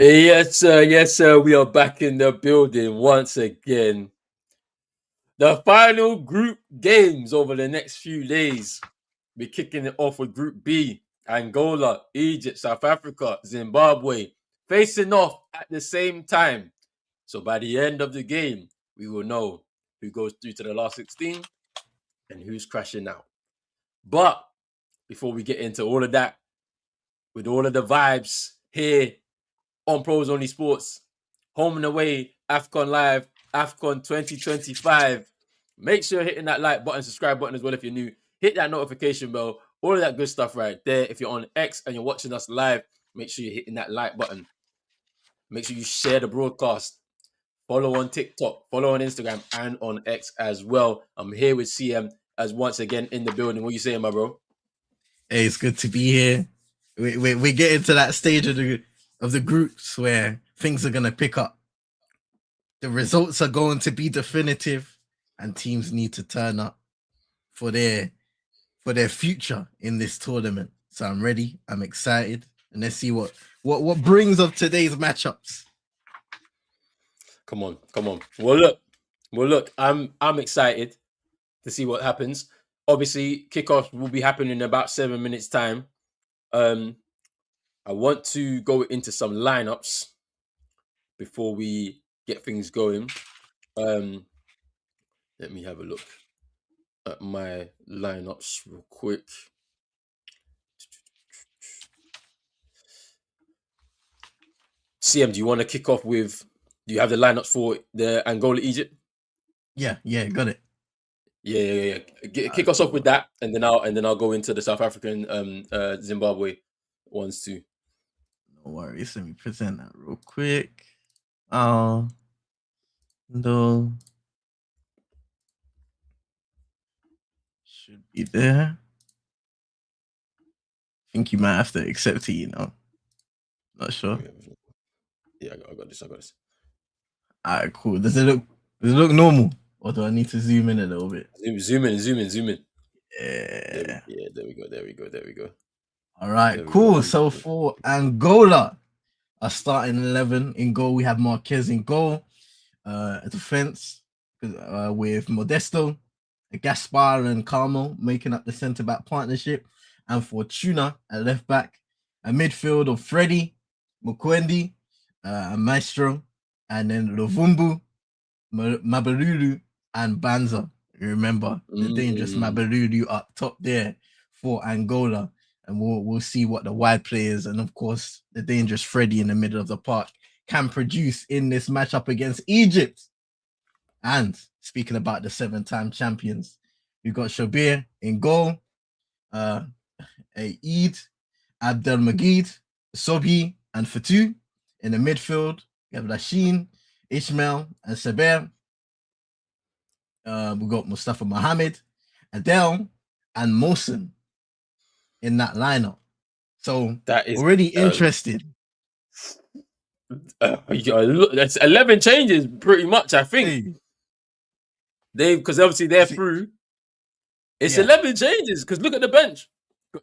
Yes, sir. Yes, sir. We are back in the building once again. The final group games over the next few days. We're kicking it off with Group B. Angola, Egypt, South Africa, Zimbabwe facing off at the same time. So by the end of the game, we will know who goes through to the last 16 and who's crashing out. But before we get into all of that, with all of the vibes here on Pros Only Sports, home and away, Afcon Live, Afcon 2025. Make sure you're hitting that like button, subscribe button as well if you're new. Hit that notification bell, all of that good stuff right there. If you're on X and you're watching us live, make sure you're hitting that like button. Make sure you share the broadcast. Follow on TikTok, follow on Instagram, and on X as well. I'm here with CM as once again in the building. What are you saying, my bro? Hey, it's good to be here. We're getting to that stage of the groups where things are gonna pick up. The results are going to be definitive, and teams need to turn up for their future in this tournament. So I'm ready. I'm excited, and let's see what brings of today's matchups. Come on. Well, look. I'm excited to see what happens. Obviously, kickoff will be happening in about 7 minutes' time. I want to go into some lineups before we get things going. Let me have a look at my lineups real quick. CM, do you want to kick off with? Do you have the lineups for the Angola Egypt? Yeah, got it. Yeah. Kick us off with that, and then I'll go into the South African Zimbabwe ones too. No worries. Let me present that real quick. No. Should be there. I think you might have to accept it, Not sure. Yeah, I got this. Alright, cool. Does it look normal? Or do I need to zoom in a little bit? Zoom in. Yeah. There we go. All right, cool. So for Angola, our starting 11 in goal, we have Marquez in goal. Defense with Modesto, Gaspar and Carmo making up the centre back partnership, and Fortuna at left back. A midfield of Freddy, Mukwendi, Maestro, and then Lovumbu, Mabalulu, and Banza. Remember the dangerous Mabalulu up top there for Angola, and we'll see what the wide players and of course the dangerous Freddy in the middle of the park can produce in this matchup against Egypt. And speaking about the 7-time champions, we've got Shabir in goal, Eid, Abdel Magid, Sobi, and Fatu. In the midfield, we have Lashin, Ishmael, and Saber. We got Mustafa Mohammed, Adele, and Mohsen in that lineup. So that is already interested. That's 11 changes, pretty much. I think because obviously they're through. It's 11 changes because look at the bench.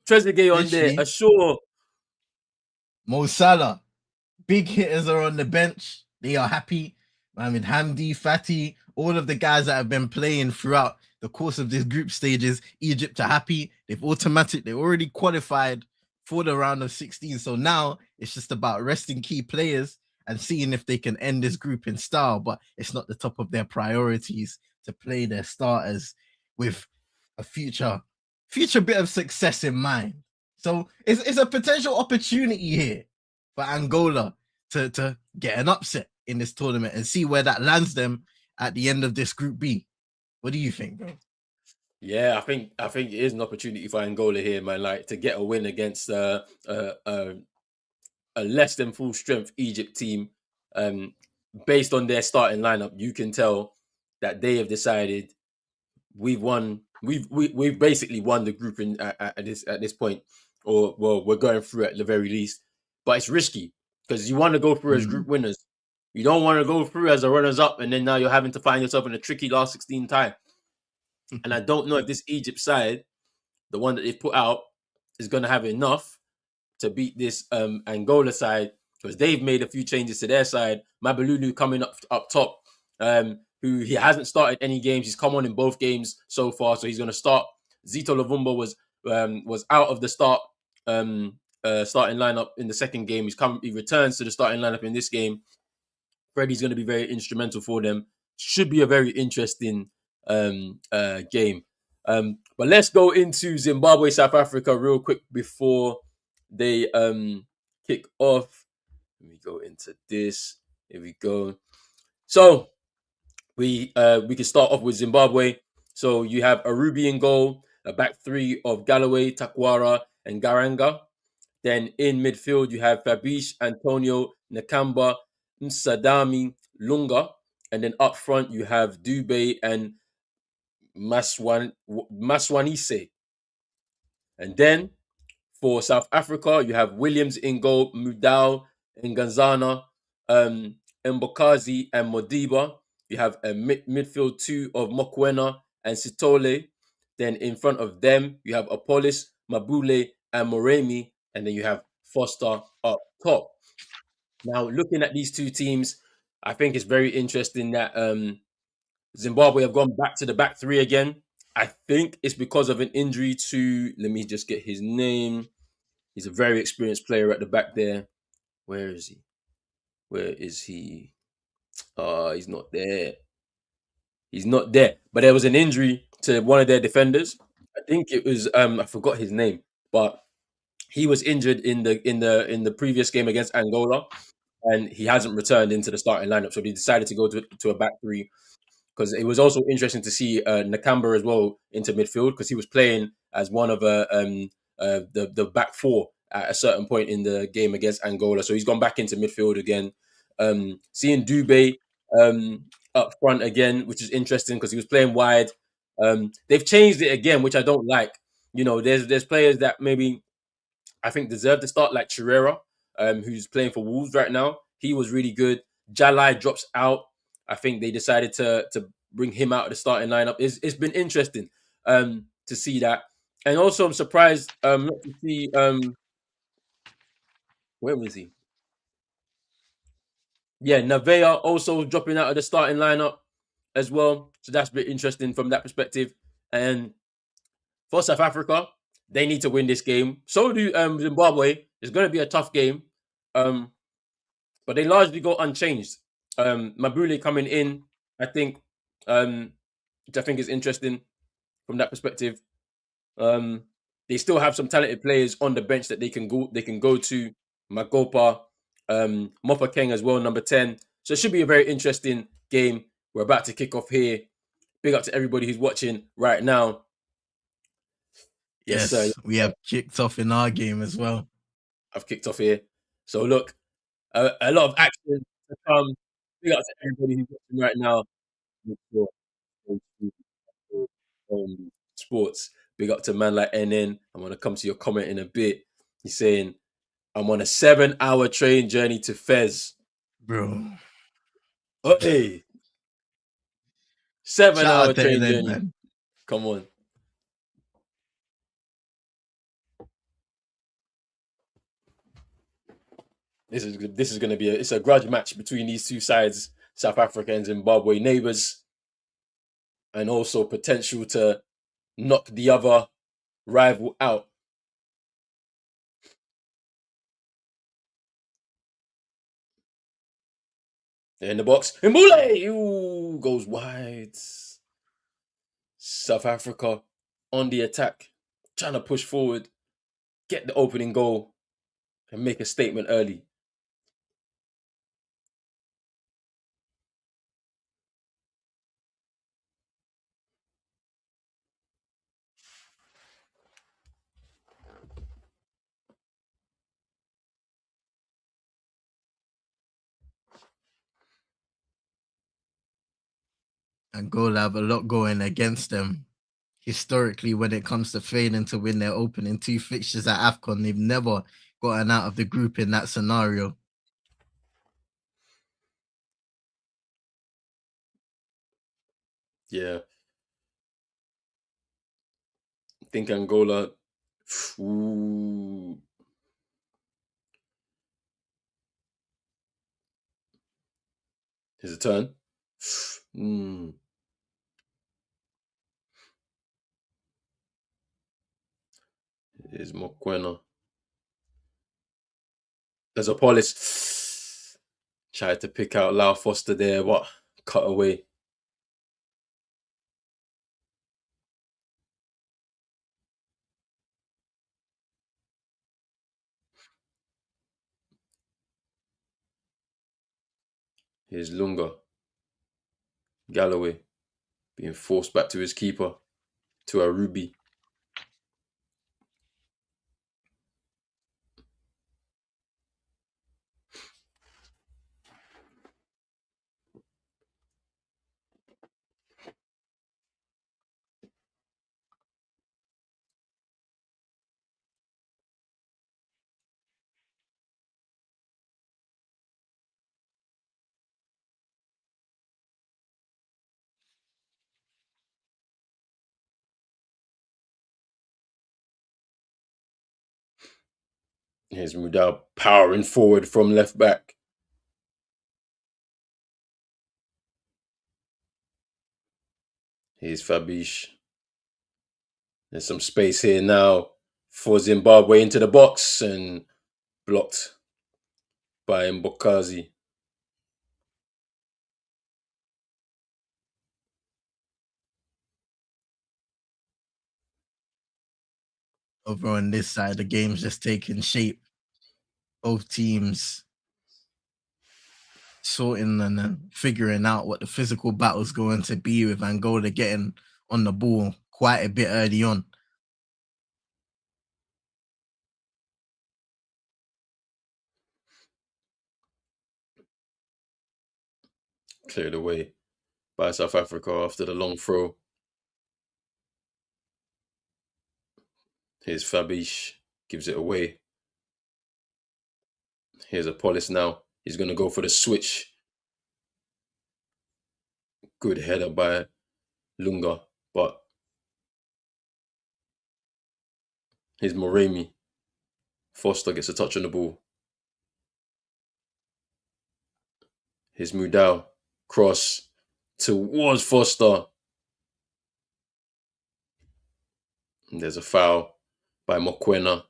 Trezeguet on there, Ashore, Mo Salah. Big hitters are on the bench. They are happy. Mohamed Hamdi, Fatih, all of the guys that have been playing throughout the course of this group stages, Egypt are happy. They've already qualified for the round of 16. So now it's just about resting key players and seeing if they can end this group in style. But it's not the top of their priorities to play their starters with a future bit of success in mind. So it's a potential opportunity here for Angola to get an upset in this tournament and see where that lands them at the end of this Group B. What do you think, bro? Yeah, I think it is an opportunity for Angola here, man. Like to get a win against a less than full strength Egypt team. Based on their starting lineup, you can tell that they have decided we've won. We've basically won the group at this point, or well, we're going through at the very least. But it's risky because you want to go through as group winners. You don't want to go through as a runners up, and then now you're having to find yourself in a tricky last 16 tie. And I don't know if this Egypt side, the one that they've put out, is going to have enough to beat this Angola side. because they've made a few changes to their side. Mabalulu coming up top, who he hasn't started any games. He's come on in both games so far, so he's going to start. Zito Lavumba was out of the starting lineup in the second game. He returns to the starting lineup in this game. Freddie's going to be very instrumental for them. Should be a very interesting game. But let's go into Zimbabwe, South Africa real quick before they kick off. Let me go into this. Here we go. So we can start off with Zimbabwe. So you have a Ruby in goal, a back three of Galloway, Takwara, and Garanga. Then in midfield, you have Fabish, Antonio, Nakamba, Msadami, Lunga. And then up front, you have Dube and Maswanise. And then for South Africa, you have Williams in goal, Mudau, Nganzana, Mbokazi, and Modiba. You have a midfield two of Mokwena and Sitole. Then in front of them, you have Apolis, Mabule, and Moremi. And then you have Foster up top. Now, looking at these two teams, I think it's very interesting that Zimbabwe have gone back to the back three again. I think it's because of an injury to, let me just get his name. He's a very experienced player at the back there. Where is he? Where is he? He's not there. He's not there. But there was an injury to one of their defenders. I think it was I forgot his name, but he was injured in the previous game against Angola, and he hasn't returned into the starting lineup. So they decided to go to a back three, because it was also interesting to see Nakamba as well into midfield, because he was playing as one of the back four at a certain point in the game against Angola. So he's gone back into midfield again. Seeing Dube up front again, which is interesting because he was playing wide. They've changed it again, which I don't like. There's players that maybe I think deserve to start, like Chirera, who's playing for Wolves right now. He was really good. Jalai drops out. I think they decided to bring him out of the starting lineup. It's been interesting to see that, and also I'm surprised not to see where was he? Yeah, Navea also dropping out of the starting lineup as well. So that's a bit interesting from that perspective. And for South Africa, they need to win this game. So do Zimbabwe. It's going to be a tough game. Um, but they largely go unchanged. Mabule coming in, I think, which I think is interesting from that perspective. Um, they still have some talented players on the bench that they can go to. Magopa, Mofa Keng as well, number 10. So it should be a very interesting game. We're about to kick off here. Big up to everybody who's watching right now. Yes, sir. Yes, we have kicked off in our game as well. I've kicked off here. So look, a lot of action to come. Big up to everybody who's watching right now. Make sure sports. Big up to man like NN. I'm gonna come to your comment in a bit. He's saying, I'm on a 7-hour train journey to Fez. Bro. Oh, hey, 7 Shout hour out to train NN, journey. man. Come on. This is gonna be it's a grudge match between these two sides, South Africa and Zimbabwe, neighbors, and also potential to knock the other rival out. They're in the box. Mbule! Ooh, goes wide. South Africa on the attack, trying to push forward, get the opening goal, and make a statement early. Angola have a lot going against them. Historically, when it comes to failing to win their opening two fixtures at Afcon, they've never gotten out of the group in that scenario. Yeah, I think Angola. Ooh, Here's a turn. Here's Mokwena. There's a polish. Tried to pick out Lau Foster there, but cut away. Here's Lunga. Galloway being forced back to his keeper, to Arubi. Here's Mudal powering forward from left back. Here's Fabish. There's some space here now for Zimbabwe into the box and blocked by Mbokazi. Over on this side, the game's just taking shape. Both teams sorting and then figuring out what the physical battle's going to be, with Angola getting on the ball quite a bit early on. Cleared away by South Africa after the long throw. Here's Fabish, gives it away. Here's Apollos now. He's going to go for the switch. Good header by Lunga, but here's Moremi. Foster gets a touch on the ball. Here's Mudau. Cross towards Foster. And there's a foul by Mokwena.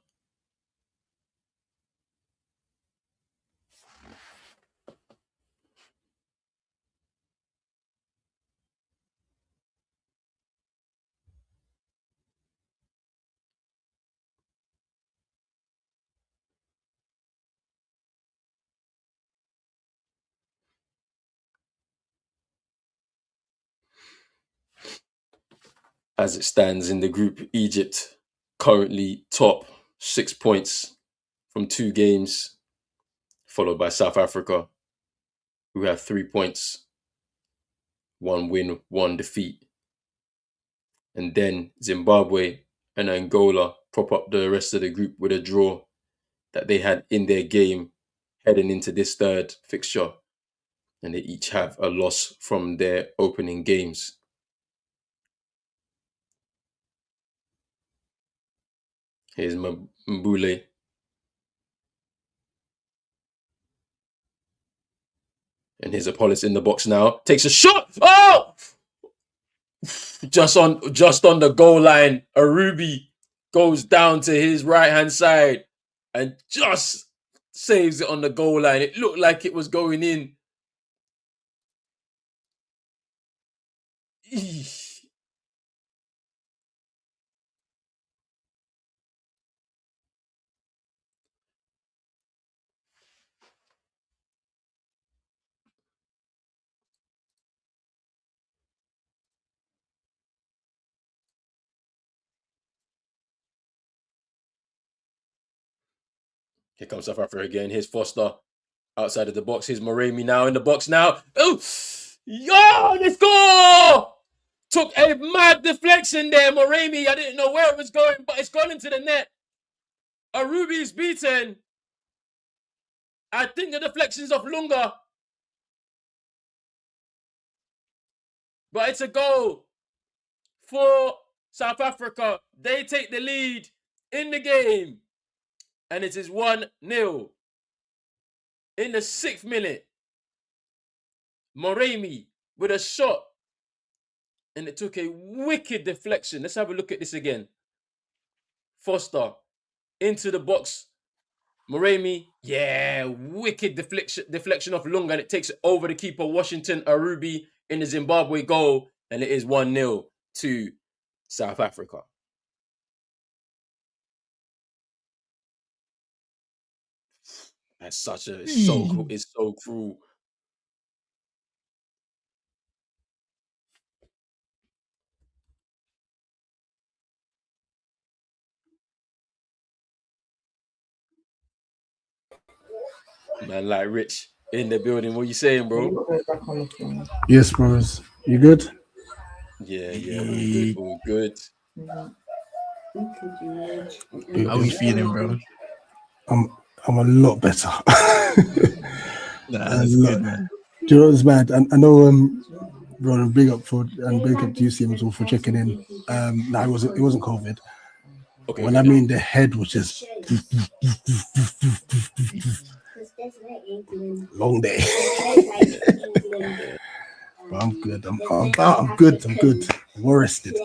As it stands in the group, Egypt currently top, 6 points from 2 games, followed by South Africa, who have 3 points, 1 win, 1 defeat. And then Zimbabwe and Angola prop up the rest of the group with a draw that they had in their game heading into this third fixture. And they each have a loss from their opening games. Here's Mbule. And here's Apollos in the box now. Takes a shot. Oh! Just on the goal line. Arubi goes down to his right-hand side and just saves it on the goal line. It looked like it was going in. Here comes South Africa again. Here's Foster outside of the box. Here's Moremi now in the box now. Oh! Yo! Let's go! Took a mad deflection there, Moremi. I didn't know where it was going, but it's gone into the net. Arubi is beaten. I think the deflection's off Lunga. But it's a goal for South Africa. They take the lead in the game. And it is 1-0. In the 6th minute, Moremi with a shot. And it took a wicked deflection. Let's have a look at this again. Foster into the box. Moremi, wicked deflection off Lunga, and it takes it over the keeper, Washington Arubi, in the Zimbabwe goal, and it is 1-0 to South Africa. That's it's so cruel. Man, like Rich in the building. What you saying, bro? Yes, bros. You good? Yeah, all good. How we feeling, bro? I'm a lot better. That's good, man. Do you know what's bad? I know Ronan, big up to you, Sims, all for checking in. It wasn't COVID. Okay, when I mean the head was just long day. But I'm good. I'm good. I'm rested.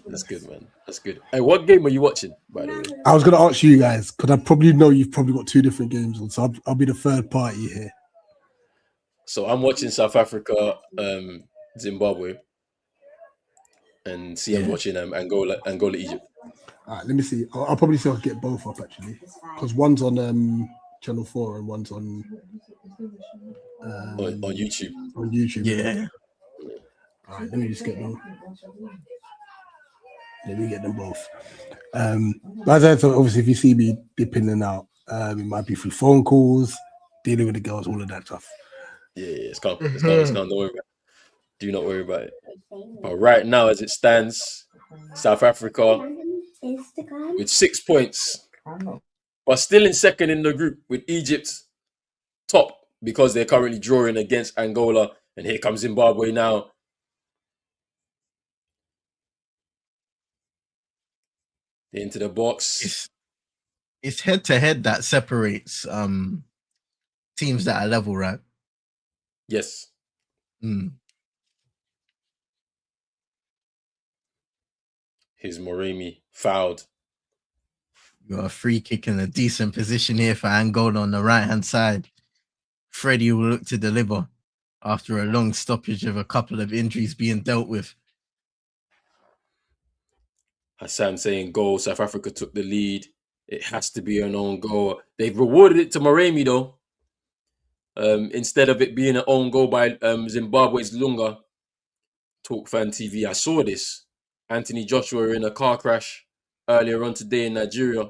That's good, man. That's good. Hey, what game are you watching, by the way? I was gonna ask you guys because I probably know you've probably got two different games on, so I'll be the third party here. So I'm watching South Africa, Zimbabwe, and CM's watching Angola, Egypt. All right, let me see. I'll probably say I'll get both up actually, because one's on Channel 4 and one's on YouTube. On YouTube. Yeah. All right, let me just get them. Let me get them both. As I thought, obviously, if you see me dipping in and out, it might be through phone calls, dealing with the girls, all of that stuff. Yeah, it's calm. Don't worry about it. Do not worry about it. But right now, as it stands, South Africa with 6 points, but still in second in the group with Egypt top because they're currently drawing against Angola. And here comes Zimbabwe now. Into the box. It's head to head that separates teams that are level, right? Yes. Here's Moremi fouled. You got a free kick in a decent position here for Angola on the right-hand side. Freddie will look to deliver after a long stoppage of a couple of injuries being dealt with. Hassan saying goal. South Africa took the lead. It has to be an own goal. They've rewarded it to Moremi, though. Instead of it being an own goal by Zimbabwe's Lunga. Talk Fan TV. I saw this. Anthony Joshua in a car crash earlier on today in Nigeria.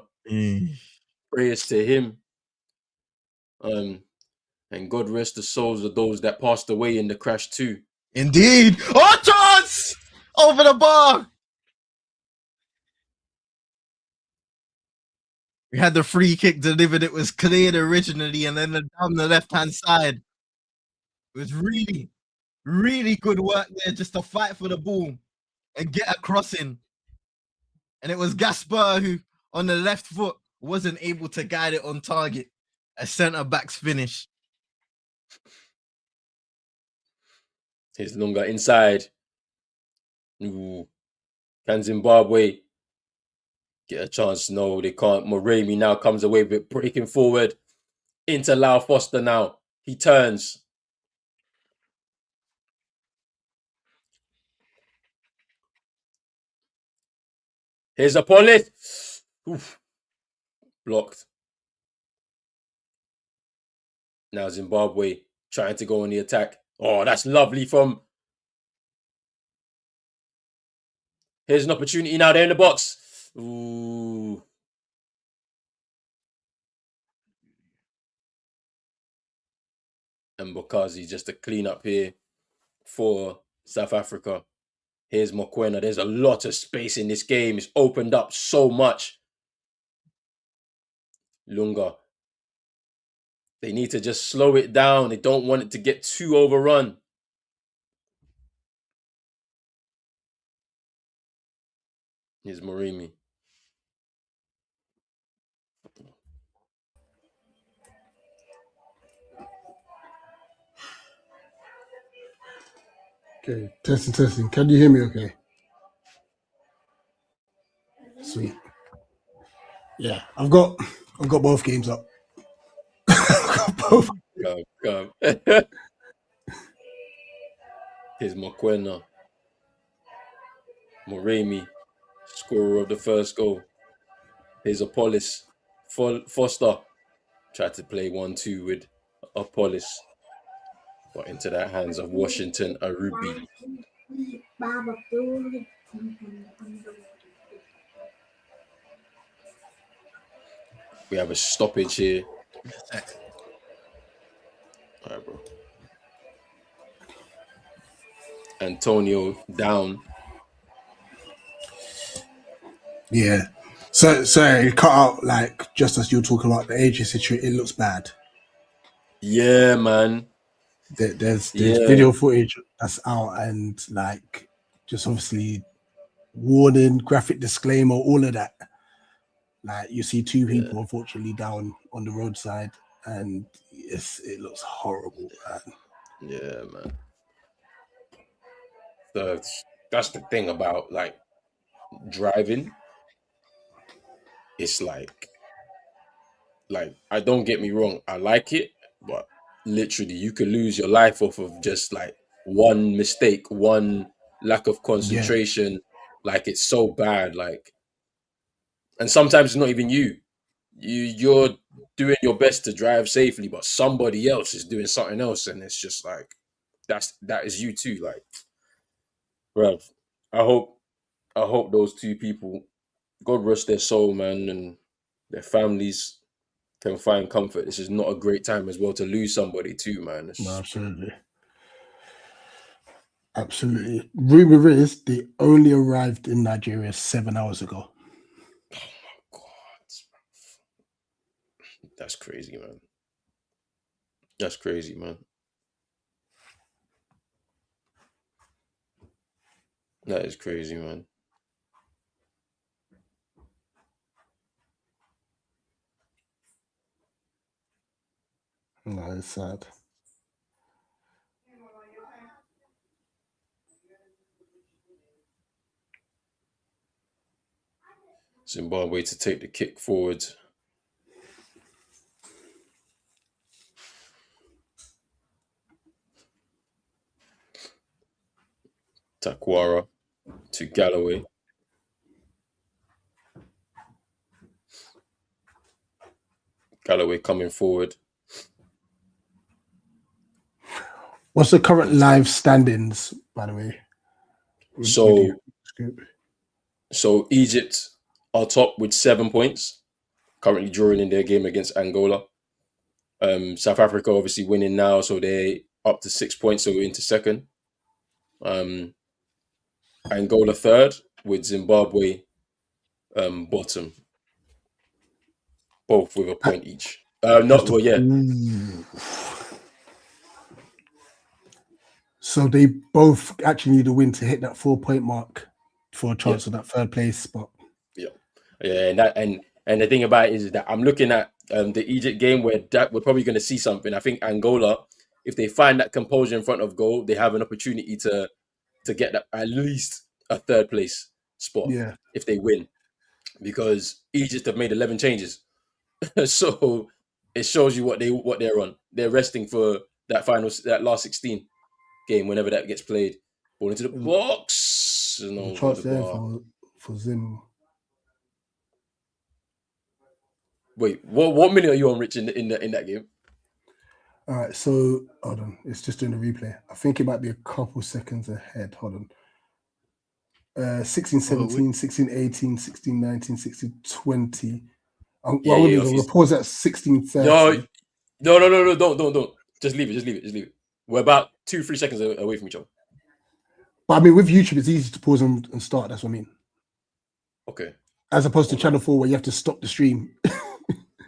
Prayers to him. And God rest the souls of those that passed away in the crash too. Indeed. Oh, chance! Over the bar! We had the free kick delivered. It was cleared originally, and then down the left-hand side. It was really, really good work there just to fight for the ball and get a crossing. And it was Gaspar who, on the left foot, wasn't able to guide it on target. A centre-back's finish. Here's Lunga inside. Ooh. Can Zimbabwe get a chance? No, they can't. Moremi now comes away with it, breaking forward into Lau Foster now. He turns. Here's a Polish. Oof. Blocked. Now Zimbabwe trying to go on the attack. Oh, that's lovely from... Here's an opportunity now. They're in the box. Ooh. And Bokazi just a clean up here for South Africa. Here's Mokwena. There's a lot of space in this game. It's opened up so much. Lunga. They need to just slow it down. They don't want it to get too overrun. Here's Moremi. Okay, testing. Can you hear me okay? Sweet. Yeah, I've got both games up. both. Come. Here's Mokwena. Moremi, scorer of the first goal. Here's Apollos. Foster tried to play 1-2 with Apollos, but into the hands of Washington Arubi. We have a stoppage here. All right, bro. Antonio down. Yeah. So it cut out like just as you were talking about the age situation. It looks bad. Yeah, man. There's video footage that's out and like just obviously warning, graphic disclaimer, all of that. Like you see two people unfortunately down on the roadside, and it looks horrible, man. Yeah, man. That's the thing about like driving. It's like I don't get me wrong, I like it, but literally you could lose your life off of just like one mistake, one lack of concentration. Like it's so bad. Like, and sometimes it's not even you. You're doing your best to drive safely, but somebody else is doing something else, and it's just like that is you too. Like, bruv, I hope those two people, God rest their soul, man, and their families can find comfort. This is not a great time as well to lose somebody too, man. No, absolutely. Rumor is they only arrived in Nigeria 7 hours ago. Oh my God, that's crazy, man. That's crazy, man. That is crazy, man. No, it's sad. Zimbabwe to take the kick forward. Takwara to Galloway. Galloway coming forward. What's the current live standings, by the way? So Egypt are top with 7 points, currently drawing in their game against Angola. South Africa obviously winning now, so they're up to 6 points, so we're into second. Angola third, with Zimbabwe bottom, both with a point each. So they both actually need to win to hit that 4-point mark for a chance of that third place spot. Yeah, and the thing about it is that I'm looking at the Egypt game where that we're probably going to see something. I think Angola, if they find that composure in front of goal, they have an opportunity to get that, at least a third place spot if they win, because Egypt have made 11 changes, so it shows you what they're on. They're resting for that last 16 game whenever that gets played. Ball into the box. No, chance there for Zim. Wait, what minute are you on, Rich, in that game? All right, so hold on. It's just doing the replay. I think it might be a couple seconds ahead. Hold on. 16, 17, 16, 18, 16, 19, 16, 20. I'm going to pause at 16, 30. No, don't. Just leave it. We're about 2-3 seconds away from each other. But I mean, with YouTube, it's easy to pause and start. That's what I mean. Okay. As opposed to Channel 4 where you have to stop the stream.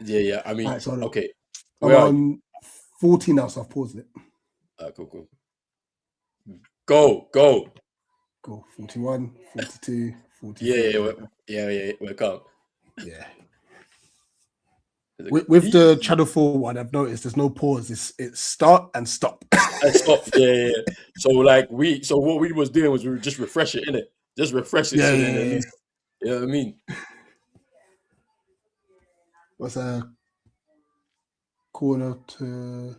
Yeah. I mean, okay. I'm on 40 now, so I've paused it. Cool. Go. 41, 42, 44. Yeah. We're calm. Yeah. With the Channel 4 one, I've noticed there's no pause. It's start and stop. And stop. Yeah. So like what we was doing was we would just refresh it, innit? Just refresh it Yeah, so yeah, then at yeah. least, you know what I mean? What's a corner to?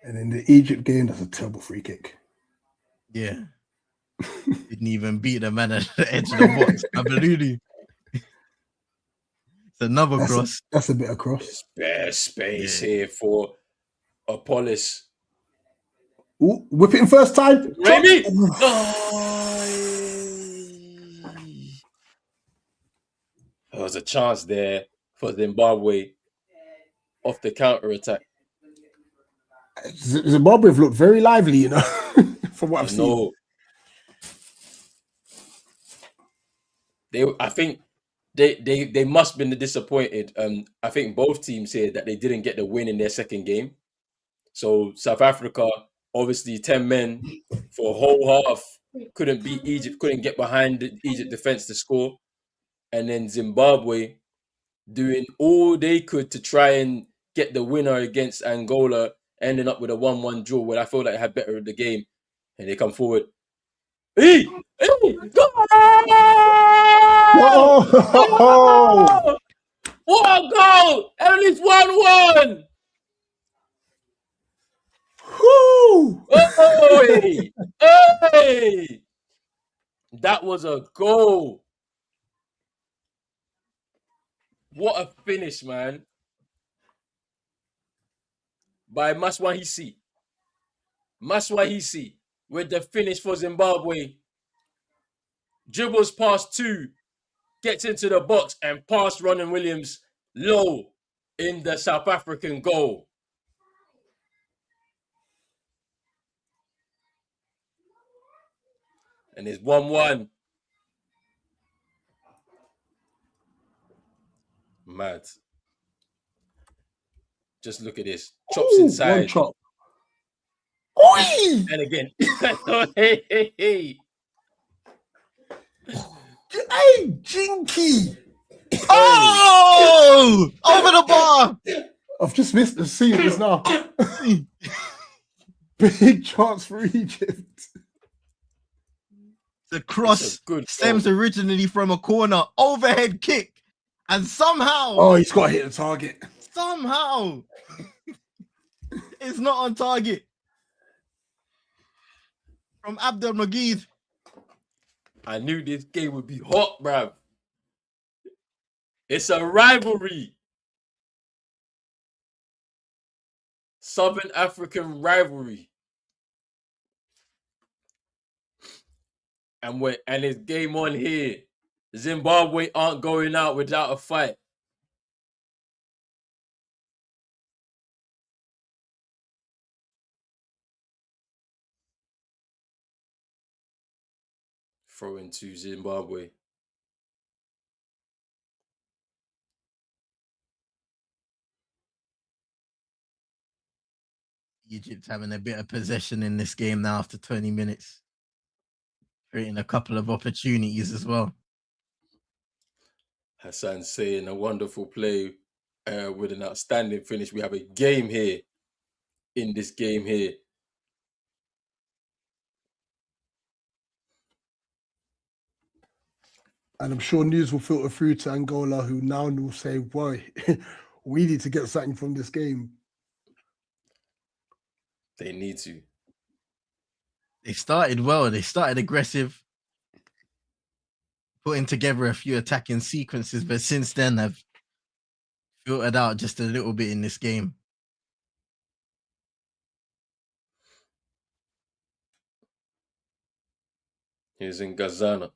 And in the Egypt game, that's a terrible free kick. Yeah. Didn't even beat the man at the edge of the box. Abalulu. It's another cross. That's a bit of cross. There's bare space Yeah. here for Apollos. Ooh, whip it in first time. Raimi! There was a chance there for Zimbabwe off the counter attack. Zimbabwe have looked very lively, you know, from what I've seen. No, I think they must have been disappointed. I think both teams here that they didn't get the win in their second game. So South Africa, obviously 10 men for a whole half, couldn't beat Egypt, couldn't get behind the Egypt defense to score. And then Zimbabwe doing all they could to try and get the winner against Angola, ending up with a 1-1 draw where I feel like they had better of the game. And they come forward. Hey! Go! Oh! What a goal! At least 1-1! Woo! Oh, hey! That was a goal. What a finish, man. By Maswahisi. Maswahisi with the finish for Zimbabwe. Dribbles past two, gets into the box and past Ronan Williams low in the South African goal. And it's 1-1. Mad. Just look at this. Chops inside. One chop. Oi! And again. Hey. Hey, Jinky! Oh! Over the bar! I've just missed the scene just now. Big chance for Egypt. The cross good stems originally from a corner, overhead kick, and somehow... Oh, he's got to hit the target. Somehow! It's not on target. From Abdel Magid. I knew this game would be hot, bruv. It's a rivalry. Southern African rivalry. And it's game on here. Zimbabwe aren't going out without a fight. Throw into Zimbabwe. Egypt having a bit of possession in this game now after 20 minutes. Creating a couple of opportunities as well. Hassan saying a wonderful play with an outstanding finish. We have a game here in this game here. And I'm sure news will filter through to Angola, who now will say, boy, we need to get something from this game. They need to. They started well. They started aggressive, putting together a few attacking sequences, but since then have filtered out just a little bit in this game. Here's in Gazana.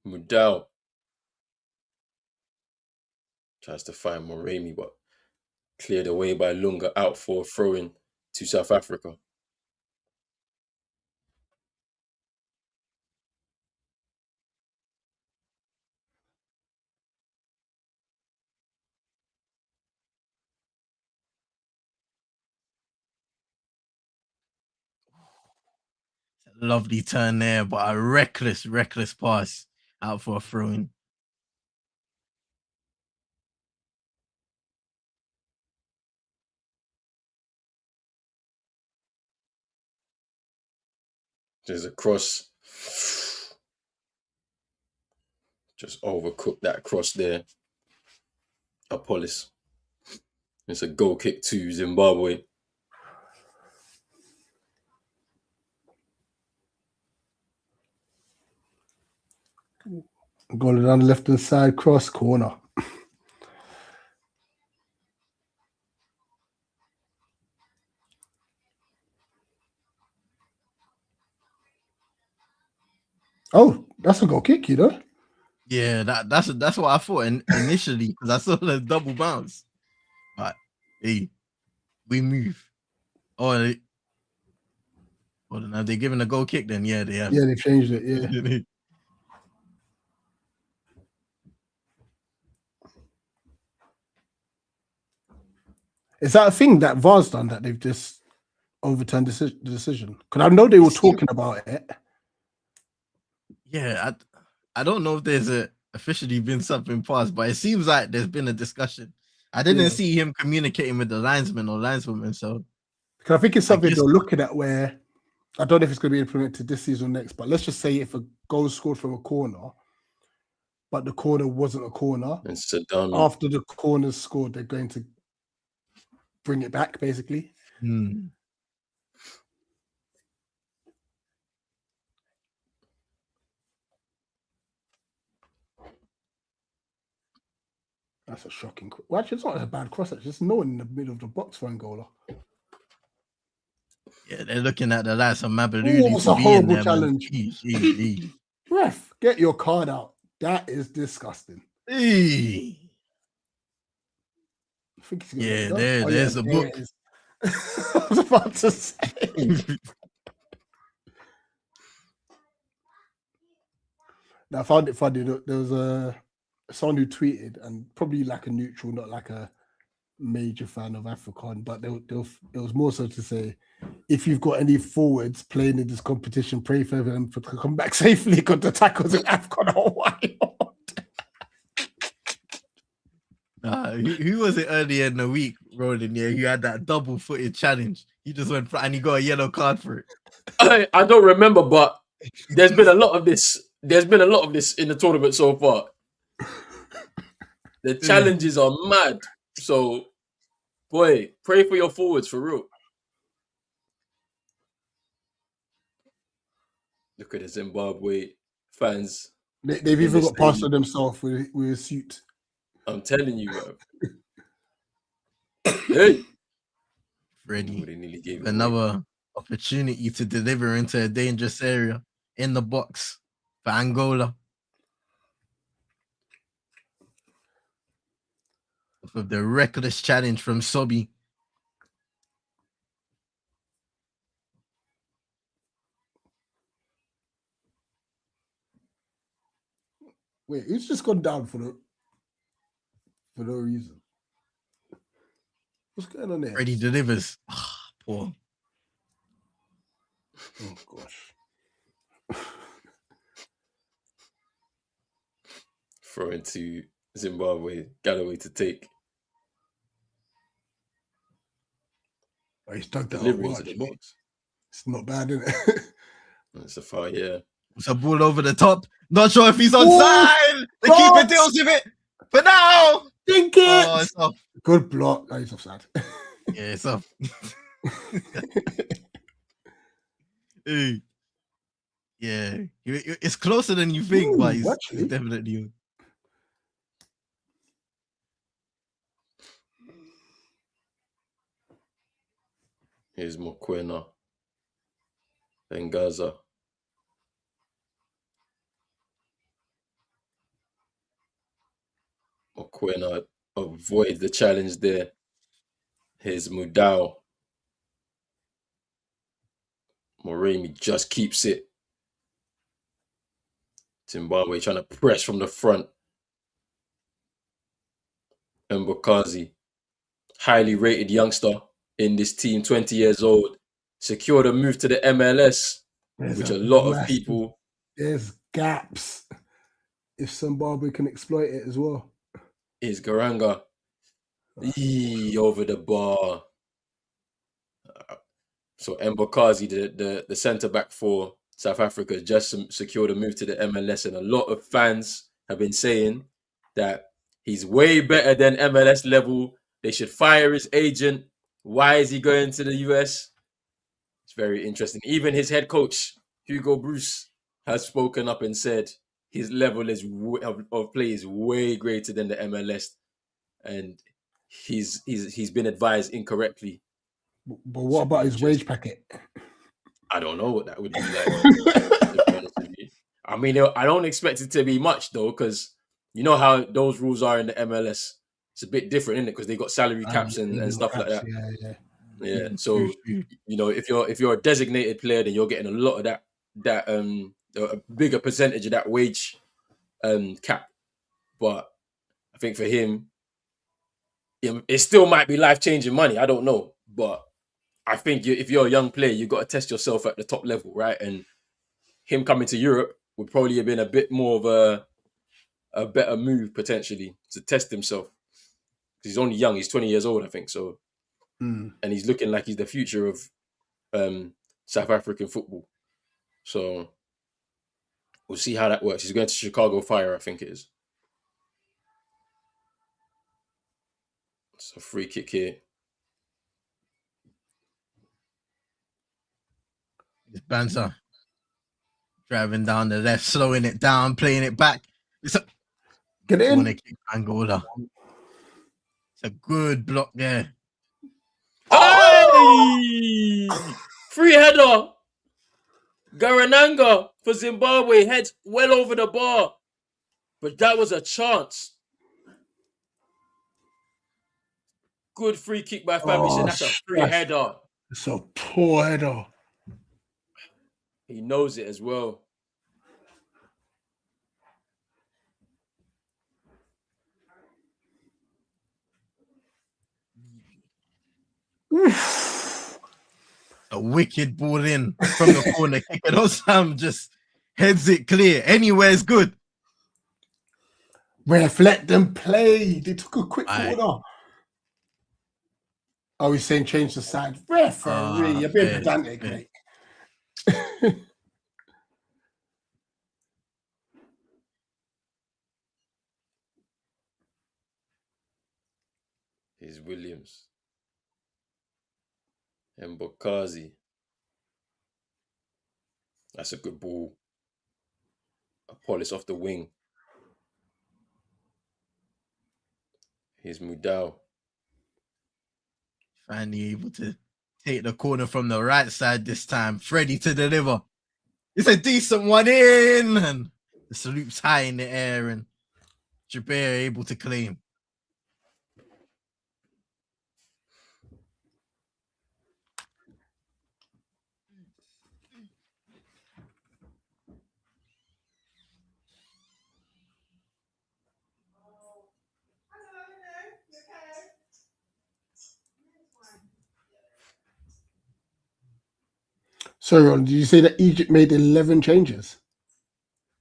Mudau tries to find Moremi, but cleared away by Lunga out for a throw-in to South Africa. Lovely turn there, but a reckless pass out for a throw-in. There's a cross. Just overcooked that cross there. Apollos. It's a goal kick to Zimbabwe. Going down the left hand side, cross corner. Oh, that's a goal kick, you know? Yeah, that's what I thought initially because I saw the double bounce. But hey, we move. Oh, have they given a goal kick then? Yeah, they have. Yeah, they changed it. Yeah. Is that a thing that VAR's done that they've just overturned the decision? Because I know they were talking about it. Yeah, I don't know if there's officially been something passed, but it seems like there's been a discussion. I didn't see him communicating with the linesman or lineswoman, so because I think it's something they're looking at where I don't know if it's going to be implemented this season or next, but let's just say if a goal scored from a corner, but the corner wasn't a corner, after the corner's scored, they're going to bring it back, basically. That's a shocking. Well, actually, it's not a bad cross. It's just no one in the middle of the box for Angola. Yeah, they're looking at the likes of Mabalulu. It's a horrible challenge. Ref, get your card out. That is disgusting. I think there's a book. I was about to say. Now, I found it funny. There was someone who tweeted, and probably like a neutral, not like a major fan of Afcon, but it was more so to say, if you've got any forwards playing in this competition, pray for them to come back safely because the tackles in Afcon are wild. Who was it earlier in the week, Roland? Yeah, who had that double-footed challenge. He just went for and he got a yellow card for it. I don't remember, but there's been a lot of this. There's been a lot of this in the tournament so far. The challenges are mad. So, boy, pray for your forwards for real. Look at the Zimbabwe fans. They've even got past themselves with a suit. I'm telling you, bro. Hey, Freddie, another opportunity to deliver into a dangerous area in the box for Angola. With the reckless challenge from Sobi. Wait, who's just gone down for no reason? What's going on there? Freddie delivers. Poor. Oh gosh. Throw into Zimbabwe, Galloway to take. Oh, he's dug that up into the box. It's not bad, is it? It's a foul, yeah. It's a ball over the top. Not sure if he's onside. The keeper deals with it. But now, think it. Oh, it's off. Good block. Oh, he's offside. Yeah, it's off. Hey. Yeah, it's closer than you think, but he's definitely. Here's Mokwena. Then Gaza. Mokwena avoid the challenge there. Here's Mudau. Moremi just keeps it. Zimbabwe trying to press from the front. Mbokazi, highly rated youngster in this team, 20 years old, secured a move to the MLS which a lot of people. There's gaps. If Zimbabwe can exploit it as well. Is Garanga over the bar. So Mbakazi, the centre back for South Africa, just secured a move to the MLS, and a lot of fans have been saying that he's way better than MLS level. They should fire his agent. Why is he going to the US? It's very interesting. Even his head coach, Hugo Bruce, has spoken up and said his level of play is way greater than the MLS, and he's been advised incorrectly. But what about his wage packet? I don't know what that would be like. I mean, I don't expect it to be much though, because you know how those rules are in the MLS. It's a bit different, isn't it? Because they got salary caps and stuff like that. Yeah. So you know, if you're a designated player, then you're getting a lot of that a bigger percentage of that wage cap. But I think for him, it still might be life-changing money. I don't know, but I think if you're a young player, you've got to test yourself at the top level, right? And him coming to Europe would probably have been a bit more of a better move potentially to test himself. He's only young; he's 20 years old, I think. So, and he's looking like he's the future of South African football. So we'll see how that works. He's going to Chicago Fire, I think it is. It's a free kick here. It's Banter driving down the left, slowing it down, playing it back. Get in. Want to kick Angola. It's a good block there. Hey! Free header. Garananga for Zimbabwe heads well over the bar, but that was a chance. Good free kick by Fabian. That's a free header. It's a poor header. He knows it as well. A wicked ball in from the corner kick. And Osam just heads it clear. Anywhere is good. Ref, let them play. They took a quick corner. Oh, he's saying change the side. Referee, you're being pedantic, mate. Here's Williams. And Bokazi. That's a good ball. A polish off the wing. Here's Mudau. Finally able to take the corner from the right side this time. Freddie to deliver. It's a decent one in. And the salute's high in the air. And Jabir able to claim. So, Ron, did you say that Egypt made 11 changes?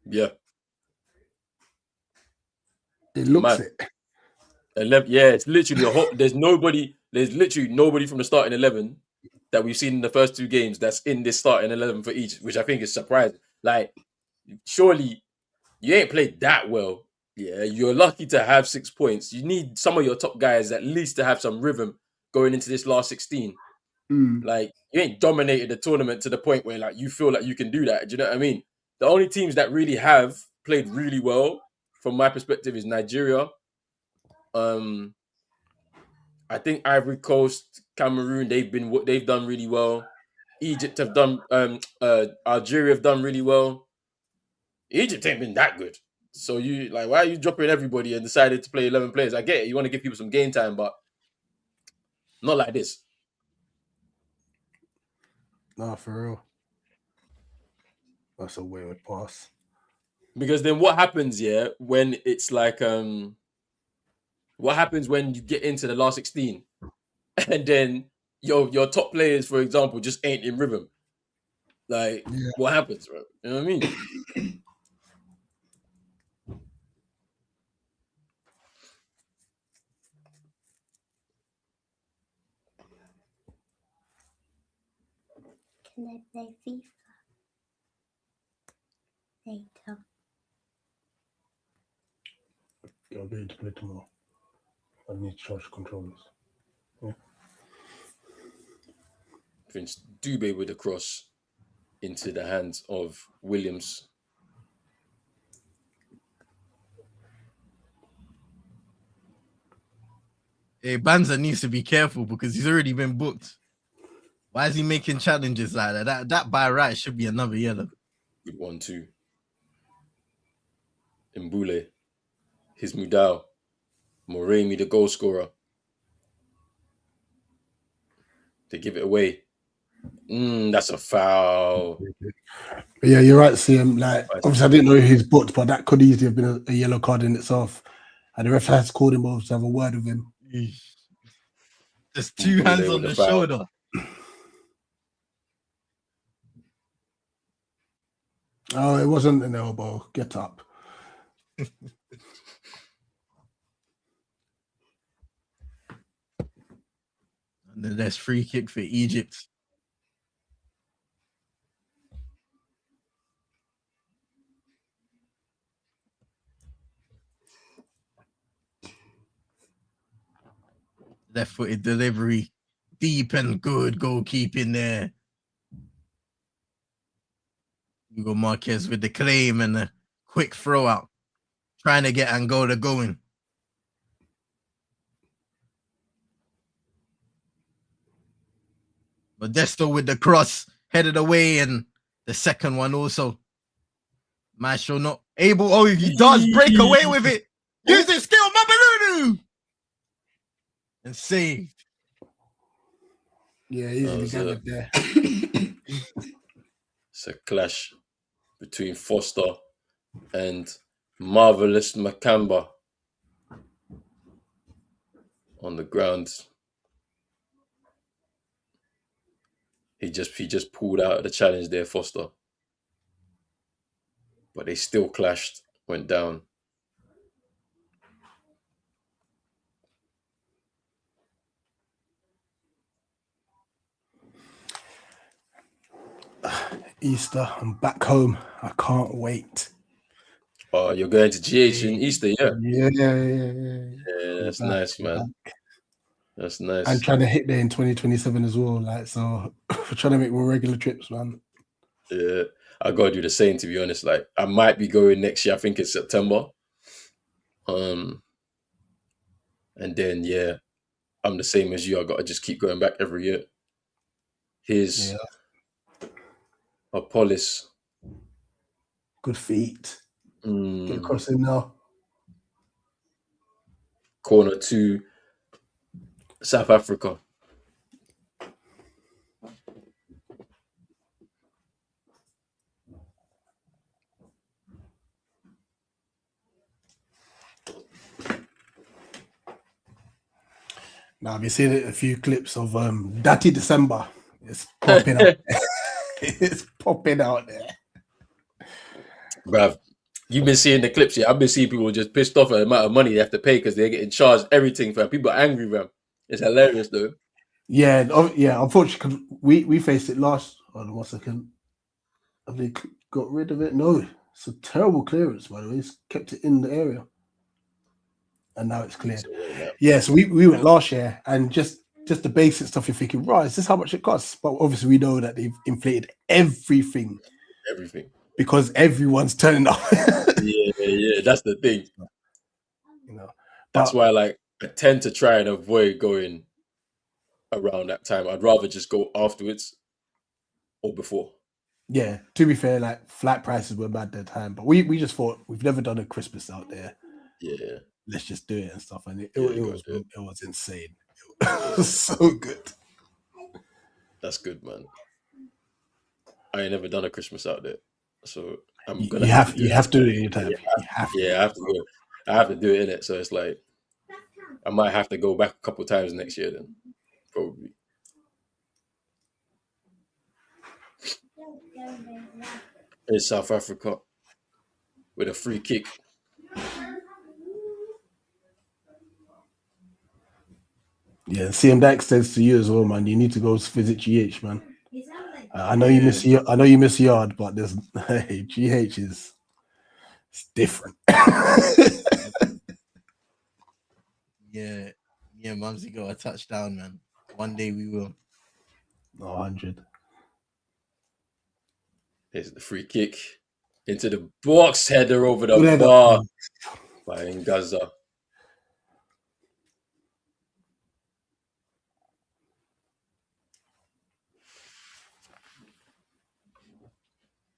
Yeah. It looks it. 11, yeah, it's literally a whole. There's literally nobody from the starting 11 that we've seen in the first two games that's in this starting 11 for Egypt, which I think is surprising. Like, surely you ain't played that well. Yeah, you're lucky to have 6 points. You need some of your top guys at least to have some rhythm going into this last 16. Like, you ain't dominated the tournament to the point where like you feel like you can do that. Do you know what I mean? The only teams that really have played really well, from my perspective, is Nigeria. I think Ivory Coast, Cameroon, they've done really well. Egypt have done. Algeria have done really well. Egypt ain't been that good. So why are you dropping everybody and decided to play 11 players? I get it. You want to give people some game time, but not like this. Nah, for real. That's a wayward pass. Because then what happens, when it's like, what happens when you get into the last 16 and then your top players, for example, just ain't in rhythm? Like, what happens, bro? You know what I mean? Can I play FIFA later? I'll be able to play tomorrow. I need to charge controllers. Prince Dube with the cross into the hands of Williams. Hey, Banza needs to be careful because he's already been booked. Why is he making challenges like that? That by right should be another yellow. Good 1-2. Mbule. His Mudau. Moremi, the goal scorer. They give it away. That's a foul. But yeah, you're right, CM. Like, obviously, I didn't know he's booked, but that could easily have been a yellow card in itself. And the ref has called him over to have a word with him. Just two hands on the shoulder. Oh, it wasn't an elbow. Get up. And then there's free kick for Egypt. Left-footed delivery. Deep and good goalkeeping there. Hugo Marquez with the claim and a quick throw out. Trying to get Angola going. Modesto with the cross. Headed away, and the second one also. Maestro not able. Oh, he does break away with it. Use his skill, Mabalunu! And saved. Yeah, easily gathered there. It's a clash between Foster and Marvelous Makamba on the ground. He just pulled out of the challenge there, Foster. But they still clashed, went down. Easter, I'm back home. I can't wait. Oh, you're going to GH in Easter, yeah? Yeah, that's nice, man. That's nice. I'm trying to hit there in 2027 as well. Like, so we're trying to make more regular trips, man. Yeah, I gotta do the same, to be honest. Like, I might be going next year. I think it's September. And then I'm the same as you. I gotta just keep going back every year. Here's Apollos. Good feet. Get across in now. Corner to South Africa. Now, have you seen a few clips of Dirty December? It's popping out. It's popping out there. Bruv, you've been seeing the clips, yeah? I've been seeing people just pissed off at the amount of money they have to pay because they're getting charged everything, fam. People are angry, fam. It's hilarious, though. Yeah, unfortunately, we faced it last. Hold on 1 second. Have they got rid of it? No. It's a terrible clearance, by the way. It's kept it in the area. And now it's cleared. Yeah, so we went last year, and just the basic stuff, you're thinking, right, is this how much it costs? But obviously we know that they've inflated everything. Everything. Because everyone's turning up. yeah, that's the thing. You know, that's why, like, I tend to try and avoid going around that time. I'd rather just go afterwards or before. Yeah, to be fair, like, flight prices were bad that time, but we just thought, we've never done a Christmas out there. Yeah, let's just do it and stuff, and it was insane. It was so good. That's good, man. I ain't never done a Christmas out there, so I'm gonna. You have to do it. I have to do it. I have to do it in it. So it's like I might have to go back a couple times next year. Then probably. Here's South Africa with a free kick. Yeah, CM Dyke says to you as well, man. You need to go visit GH, man. I know you miss Yard, but there's GH is it's different. Yeah, Mumsy got a touchdown, man. One day we will. 100. Here's the free kick into the box, header over the bar by Ngaza.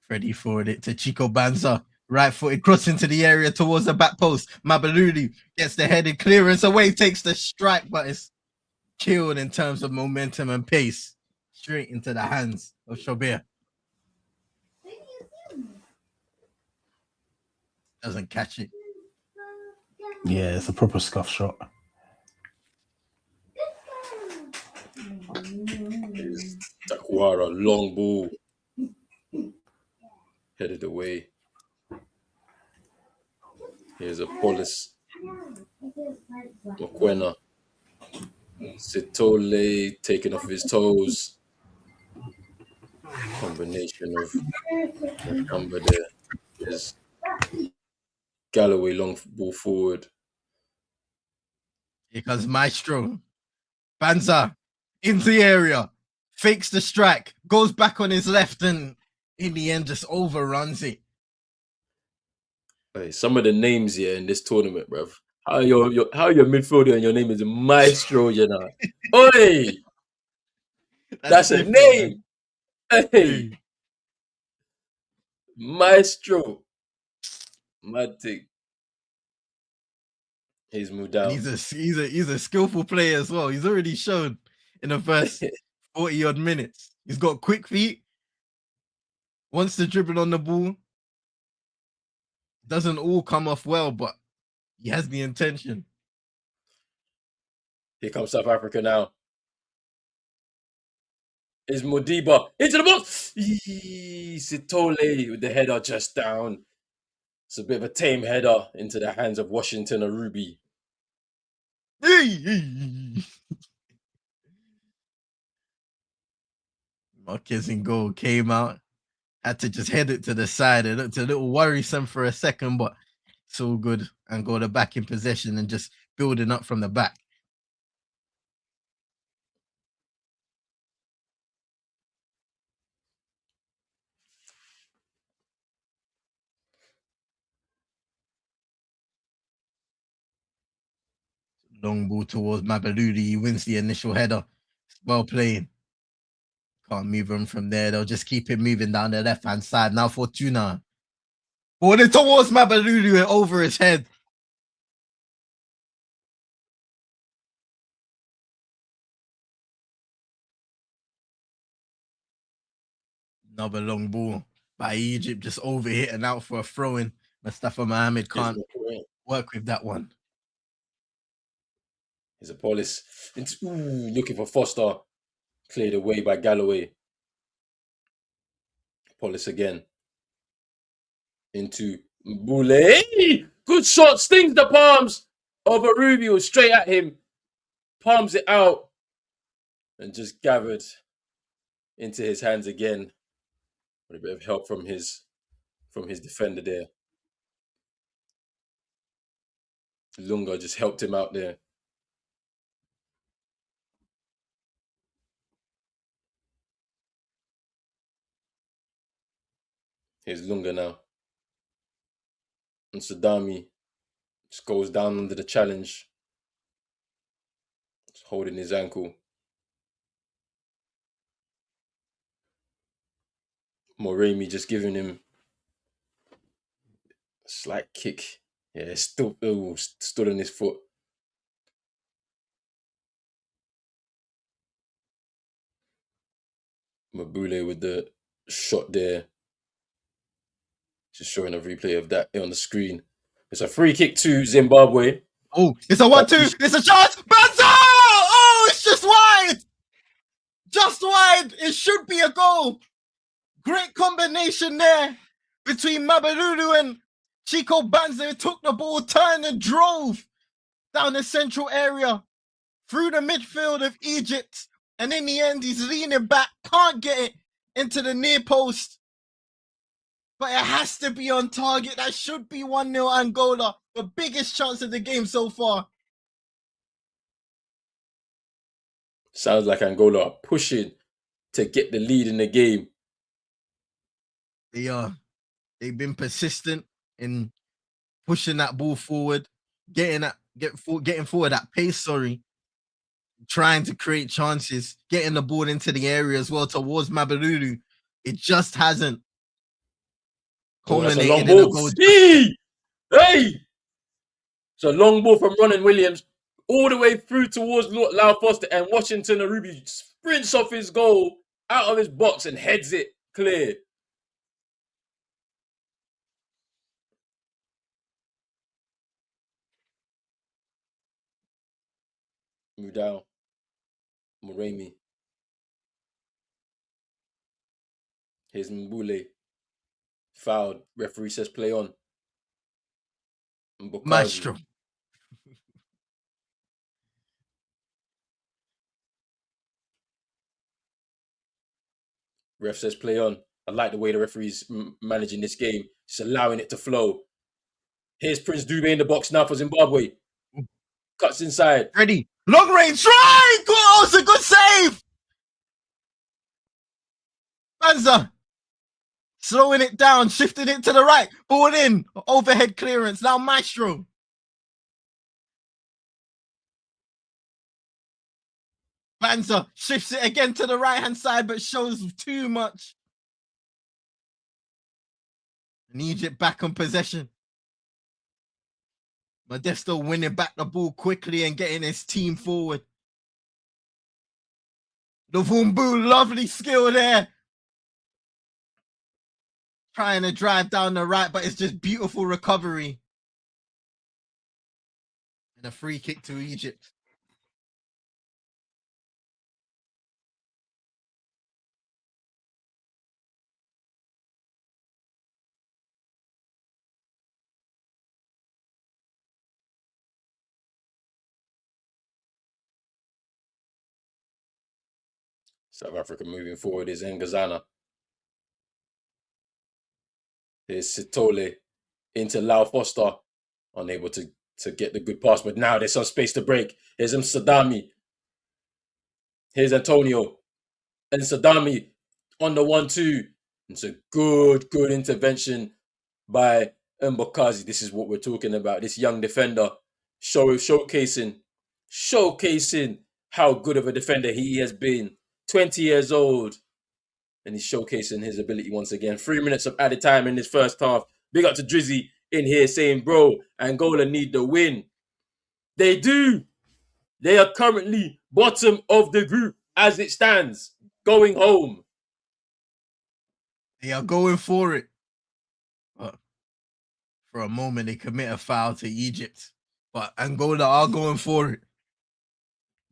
Freddie forward it to Chico Banza. Right-footed cross into the area towards the back post. Mabaludi gets the headed clearance away, takes the strike, but it's killed in terms of momentum and pace. Straight into the hands of Shobir. Doesn't catch it. Yeah, it's a proper scuff shot. Takwara, long ball. Headed away. Here's a Polis. Mokwena. Sitole taking off his toes. Combination of number there. There's Galloway, long ball forward. Here comes Maestro. Banza into the area. Fakes the strike. Goes back on his left and in the end just overruns it. Hey, some of the names here in this tournament, bruv. How your midfielder and your name is Maestro, you know. Oi! That's a name. Man. Hey. Maestro. Mad thing. He's moved out. He's a skillful player as well. He's already shown in the first 40 odd minutes. He's got quick feet. Wants to dribble on the ball. Doesn't all come off well, but he has the intention. Here comes South Africa now. Is Modiba into the box? Sitole with the header just down. It's a bit of a tame header into the hands of Washington Arubi. Marquez in goal came out. Had to just head it to the side. It looked a little worrisome for a second, but it's all good. Angola back in possession and just building up from the back. Long ball towards Mabaludi. He wins the initial header. Well played. Can't move him from there. They'll just keep him moving down the left-hand side. Now Fortuna. Balling towards Mabaludi over his head. Another long ball by Egypt, just overhit and out for a throw-in. Mustafa Mohammed can't work with that one. Here's a Polis. Looking for Foster. Cleared away by Galloway. Polis again. Into Boule. Good shot. Stings the palms of Rubio straight at him. Palms it out. And just gathered into his hands again. With a bit of help from his defender there. Lunga just helped him out there. Here's Lunga now. And Sadami just goes down under the challenge. Just holding his ankle. Moremi just giving him a slight kick. Yeah, stood on his foot. Mabule with the shot there. Just showing a replay of that on the screen. It's a free kick to Zimbabwe. Oh, it's a 1-2. It's a chance. Banza! Oh, it's just wide. Just wide. It should be a goal. Great combination there between Mabalulu and Chico Banza, who took the ball, turned and drove down the central area through the midfield of Egypt. And in the end, he's leaning back, can't get it into the near post. But it has to be on target. That should be 1-0 Angola. The biggest chance of the game so far. Sounds like Angola are pushing to get the lead in the game. They are. They've been persistent in pushing that ball forward, getting forward at pace, trying to create chances, getting the ball into the area as well towards Mabalulu. It just hasn't culminated in a goal. Hey! It's a long ball from Ronan Williams all the way through towards Lau Foster, and Washington Arubi sprints off his goal out of his box and heads it clear. Mudau. Moremi. Here's Mbule. Fouled. Referee says play on. Mbokazi. Maestro. Ref says play on. I like the way the referee's managing this game. Just allowing it to flow. Here's Prince Dube in the box now for Zimbabwe. Cuts inside. Ready. Long range try! Oh, it's a good save! Banza. Slowing it down, shifting it to the right. Ball in. Overhead clearance. Now Maestro. Banza shifts it again to the right-hand side, but shows too much. And Egypt back on possession. Modesto winning back the ball quickly and getting his team forward. Lovumbu, lovely skill there. Trying to drive down the right, but it's just beautiful recovery. And a free kick to Egypt. South Africa moving forward is Ngazana. Here's Sitole into Lau Foster. Unable to get the good pass, but now there's some space to break. Here's Sadami. Here's Antonio. And Sadami on the 1-2. It's a good intervention by Mbokazi. This is what we're talking about. This young defender showcasing how good of a defender he has been. 20 years old. And he's showcasing his ability once again. 3 minutes of added time in this first half. Big up to Drizzy in here saying, bro, Angola need the win. They do. They are currently bottom of the group as it stands, going home. They are going for it. But for a moment, they commit a foul to Egypt. But Angola are going for it.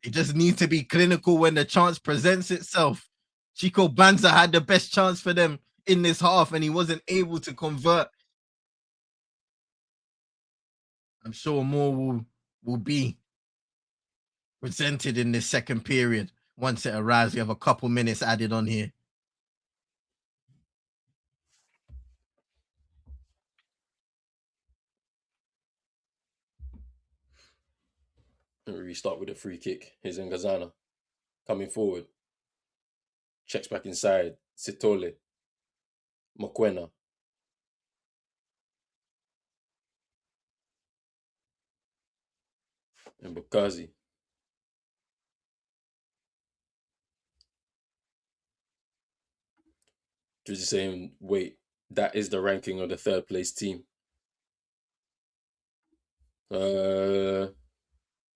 They just need to be clinical when the chance presents itself. Chico Banza had the best chance for them in this half, and he wasn't able to convert. I'm sure more will be presented in this second period. Once it arrives, we have a couple minutes added on here. We start with a free kick. Here's Ngazana coming forward. Checks back inside. Sitole. Mokwena. And Bukazi. Just saying, wait, that is the ranking of the third place team.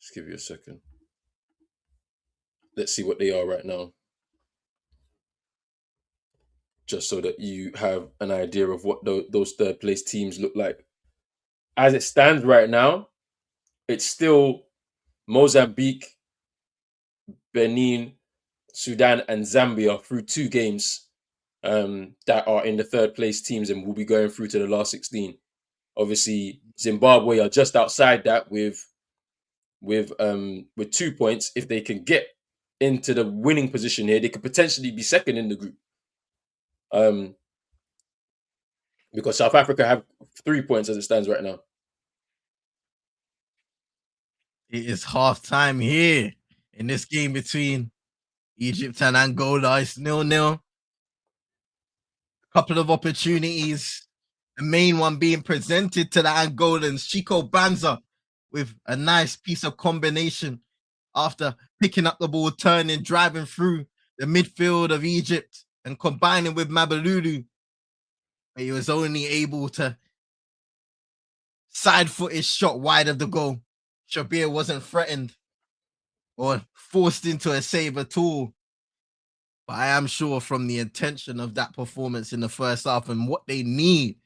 Just give you a second. Let's see what they are right now. Just so that you have an idea of what those third place teams look like. As it stands right now, it's still Mozambique, Benin, Sudan, and Zambia through 2 games. that are in the third place teams and will be going through to the last 16. Obviously, Zimbabwe are just outside that with 2 points. If they can get into the winning position here, they could potentially be second in the group. Because South Africa have 3 points as it stands right now. It is half time here in this game between Egypt and Angola. It's 0-0. Couple of opportunities. The main one being presented to the Angolans. Chico Banza with a nice piece of combination after picking up the ball, turning, driving through the midfield of Egypt and combining with Mabalulu. But he was only able to side foot his shot wide of the goal. Shabir wasn't threatened or forced into a save at all. But I am sure from the intention of that performance in the first half and what they need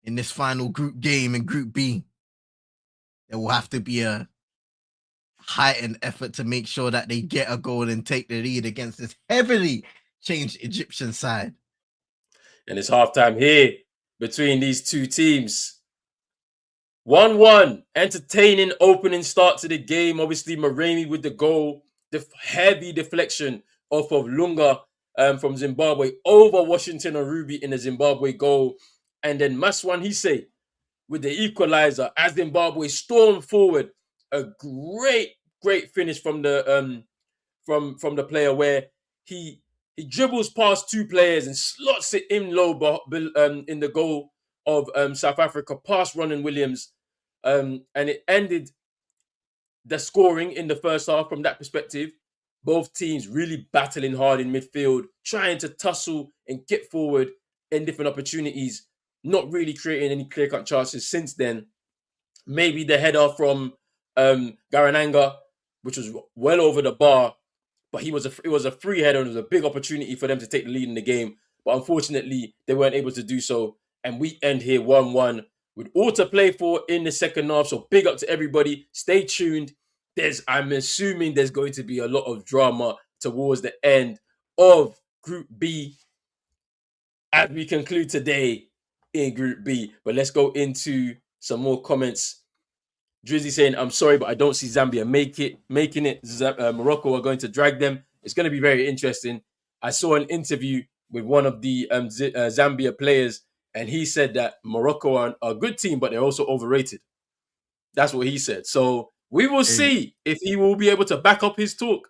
in this final group game in Group B, there will have to be a heightened effort to make sure that they get a goal and take the lead against this heavily changed Egyptian side. And it's halftime here between these two teams. 1-1, entertaining opening start to the game. Obviously, Maremi with the goal, the heavy deflection off of Lunga from Zimbabwe over Washington Arubi in the Zimbabwe goal. And then Maswan Hisse with the equalizer as Zimbabwe stormed forward. A great finish from the player where he dribbles past two players and slots it in low in the goal of South Africa past Ronan Williams. And it ended the scoring in the first half from that perspective. Both teams really battling hard in midfield, trying to tussle and get forward in different opportunities, not really creating any clear-cut chances since then. Maybe the header from Garananga, which was well over the bar, but it was a free header and it was a big opportunity for them to take the lead in the game. But unfortunately, they weren't able to do so. And we end here 1-1 with all to play for in the second half. So big up to everybody. Stay tuned. I'm assuming there's going to be a lot of drama towards the end of Group B as we conclude today in Group B. But let's go into some more comments. Drizzy saying, I'm sorry, but I don't see Zambia making it. Morocco are going to drag them. It's going to be very interesting. I saw an interview with one of the Zambia players, and he said that Morocco are a good team, but they're also overrated. That's what he said. So we will see if he will be able to back up his talk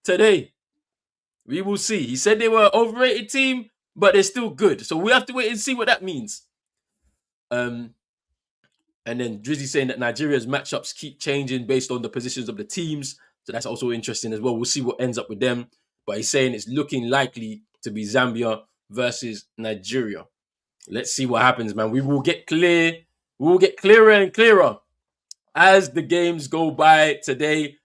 today. We will see. He said they were an overrated team, but they're still good. So we have to wait and see what that means. And then Drizzy saying that Nigeria's matchups keep changing based on the positions of the teams. So that's also interesting as well. We'll see what ends up with them. But he's saying it's looking likely to be Zambia versus Nigeria. Let's see what happens, man. We will get clear. We will get clearer and clearer as the games go by today.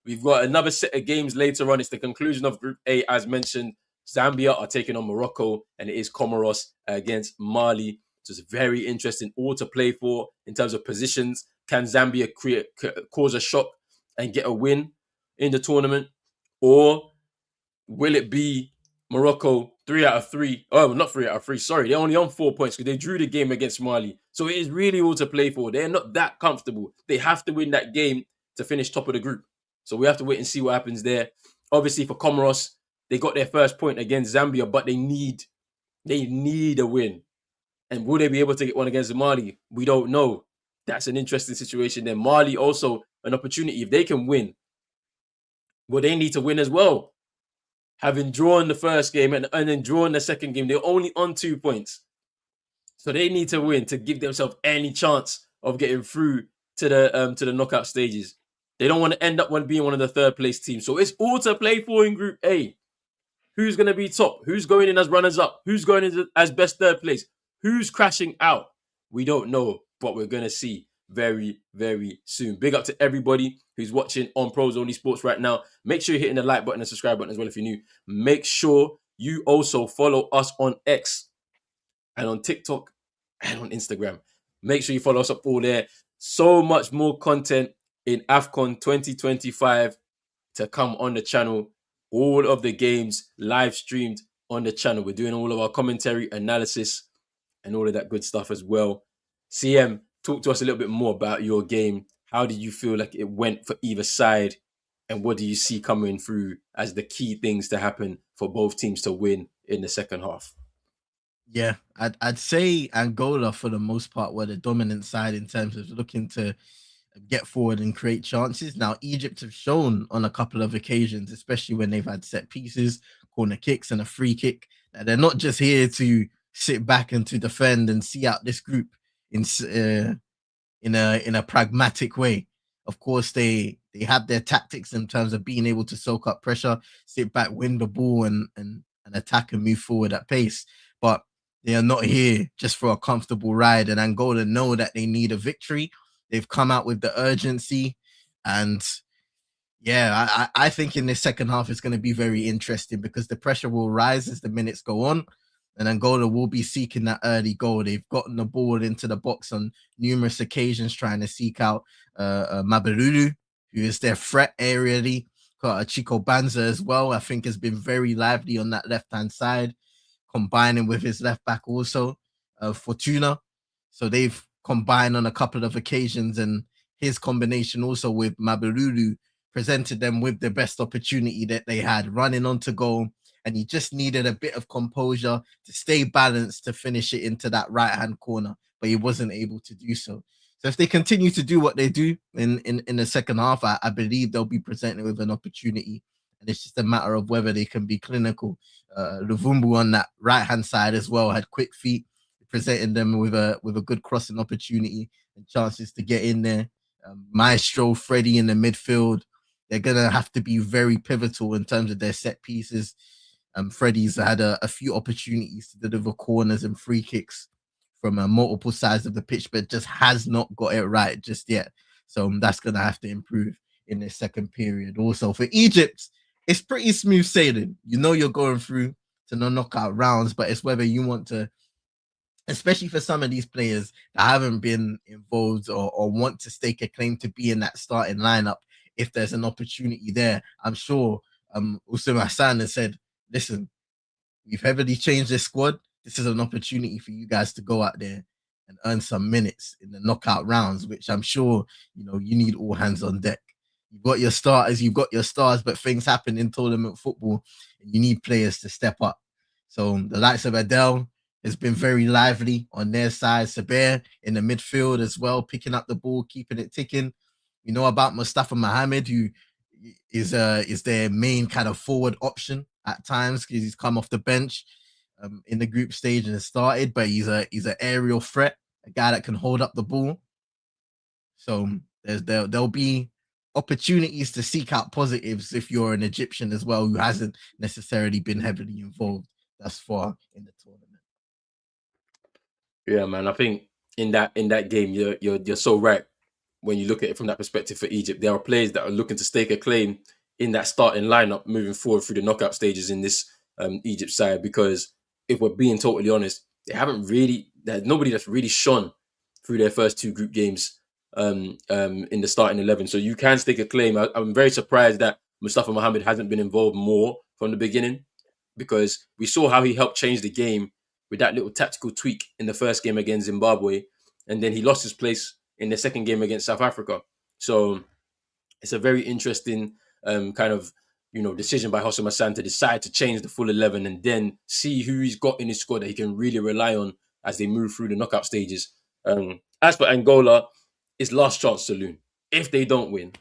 We've got another set of games later on. It's the conclusion of Group A, as mentioned. Zambia are taking on Morocco, and it is Comoros against Mali. So it's very interesting, all to play for in terms of positions. Can Zambia cause a shock and get a win in the tournament? Or will it be Morocco 3 out of 3? Oh, not 3 out of 3. Sorry, they're only on 4 points because they drew the game against Mali. So it is really all to play for. They're not that comfortable. They have to win that game to finish top of the group. So we have to wait and see what happens there. Obviously, for Comoros, they got their first point against Zambia, but they need a win. And will they be able to get one against Mali? We don't know. That's an interesting situation. Then Mali also an opportunity. If they can win, well, they need to win as well. Having drawn the first game and then drawn the second game, they're only on 2 points. So they need to win to give themselves any chance of getting through to the knockout stages. They don't want to end up being one of the third place teams. So it's all to play for in Group A. Who's going to be top? Who's going in as runners-up? Who's going in as best third place? Who's crashing out? We don't know, but we're going to see very, very soon. Big up to everybody who's watching on Pros Only Sports right now. Make sure you're hitting the like button and subscribe button as well if you're new. Make sure you also follow us on X and on TikTok and on Instagram. Make sure you follow us up all there. So much more content in Afcon 2025 to come on the channel. All of the games live streamed on the channel. We're doing all of our commentary, analysis, and all of that good stuff as well. CM, talk to us a little bit more about your game. How did you feel like it went for either side? And what do you see coming through as the key things to happen for both teams to win in the second half? Yeah, I'd say Angola for the most part were the dominant side in terms of looking to get forward and create chances. Now, Egypt have shown on a couple of occasions, especially when they've had set pieces, corner kicks, and a free kick, that they're not just here to sit back and to defend and see out this group in a pragmatic way. Of course, they have their tactics in terms of being able to soak up pressure, sit back, win the ball, and attack and move forward at pace. But they are not here just for a comfortable ride. And Angola know that they need a victory. They've come out with the urgency. And yeah, I think in this second half, it's going to be very interesting because the pressure will rise as the minutes go on. And Angola will be seeking that early goal. They've gotten the ball into the box on numerous occasions, trying to seek out Mabalulu, who is their threat aerially. Got Chico Banza as well. I think has been very lively on that left-hand side, combining with his left back also, Fortuna. So they've combined on a couple of occasions, and his combination also with Mabalulu presented them with the best opportunity that they had, running onto goal. And he just needed a bit of composure to stay balanced to finish it into that right-hand corner, but he wasn't able to do so. So if they continue to do what they do in the second half, I believe they'll be presented with an opportunity. And it's just a matter of whether they can be clinical. Luvumbu on that right-hand side as well had quick feet, presenting them with a good crossing opportunity and chances to get in there. Maestro, Freddie in the midfield, they're going to have to be very pivotal in terms of their set pieces. Freddie's had a few opportunities to deliver corners and free kicks from multiple sides of the pitch, but just has not got it right just yet. So that's going to have to improve in the second period. Also, for Egypt, it's pretty smooth sailing. You know you're going through to the knockout rounds, but it's whether you want to, especially for some of these players that haven't been involved or want to stake a claim to be in that starting lineup. If there's an opportunity there, I'm sure Usama Hassan has said, listen, we've heavily changed this squad. This is an opportunity for you guys to go out there and earn some minutes in the knockout rounds, which I'm sure, you need all hands on deck. You've got your starters, you've got your stars, but things happen in tournament football and you need players to step up. So the likes of Adele has been very lively on their side. Saber in the midfield as well, picking up the ball, keeping it ticking. You know about Mustafa Mohammed, who is their main kind of forward option at times because he's come off the bench in the group stage and has started, but he's an aerial threat, a guy that can hold up the ball. So there'll be opportunities to seek out positives if you're an Egyptian as well who hasn't necessarily been heavily involved thus far in the tournament. Yeah, man. I think in that game, you're so right. When you look at it from that perspective for Egypt, there are players that are looking to stake a claim in that starting lineup moving forward through the knockout stages in this Egypt side. Because if we're being totally honest, there's nobody that's really shone through their first two group games in the starting 11. So you can stake a claim. I'm very surprised that Mustafa Mohammed hasn't been involved more from the beginning, because we saw how he helped change the game with that little tactical tweak in the first game against Zimbabwe, and then he lost his place in the second game against South Africa. So it's a very interesting kind of decision by Hossein Hassan to decide to change the full 11 and then see who he's got in his squad that he can really rely on as they move through the knockout stages. As for Angola, it's last chance saloon. If they don't win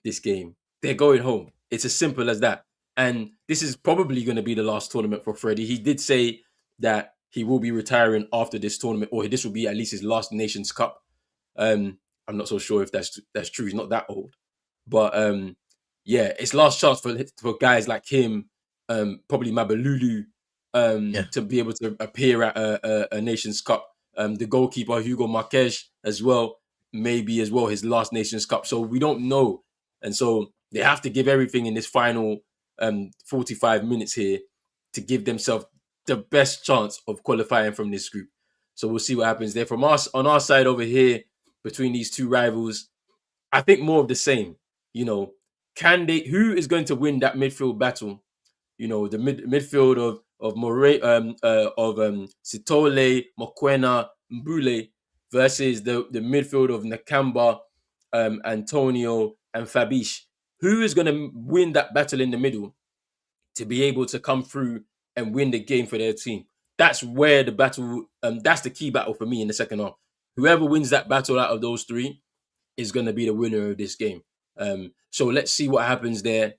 this game, they're going home. It's as simple as that. And this is probably going to be the last tournament for Freddie. He did say that he will be retiring after this tournament, or this will be at least his last Nations Cup. I'm not so sure if that's true. He's not that old, but yeah, it's last chance for guys like him, probably Mabalulu, to be able to appear at a Nations Cup. The goalkeeper Hugo Marques as well, maybe as well his last Nations Cup. So we don't know, and so they have to give everything in this final 45 minutes here to give themselves the best chance of qualifying from this group. So we'll see what happens there. From us on our side over here, between these two rivals, I think more of the same. Who is going to win that midfield battle? The midfield Sitole, Mokwena, Mbule versus the midfield of Nakamba, Antonio, and Fabish. Who is going to win that battle in the middle to be able to come through and win the game for their team? That's where the battle, that's the key battle for me in the second half. Whoever wins that battle out of those three is going to be the winner of this game. So let's see what happens there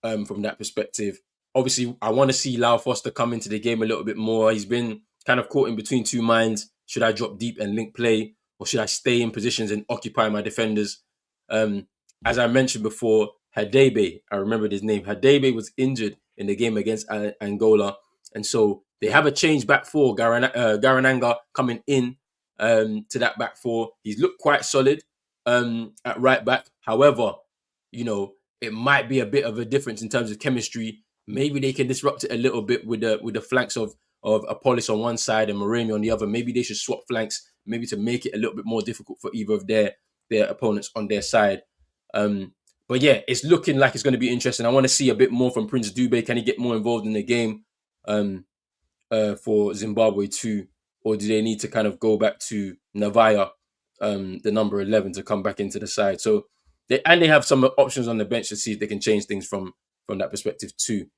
from that perspective. Obviously, I want to see Lau Foster come into the game a little bit more. He's been kind of caught in between two minds. Should I drop deep and link play, or should I stay in positions and occupy my defenders? As I mentioned before, Hadebe, I remembered his name. Hadebe was injured in the game against Angola. And so they have a change back four. Garananga coming in to that back four. He's looked quite solid at right back. However, it might be a bit of a difference in terms of chemistry. Maybe they can disrupt it a little bit with the flanks of Apollos on one side and Moreno on the other. Maybe they should swap flanks, maybe to make it a little bit more difficult for either of their opponents on their side. But yeah, it's looking like it's going to be interesting. I want to see a bit more from Prince Dube. Can he get more involved in the game for Zimbabwe too? Or do they need to kind of go back to Navaya, the number 11, to come back into the side? So they have some options on the bench to see if they can change things from that perspective too.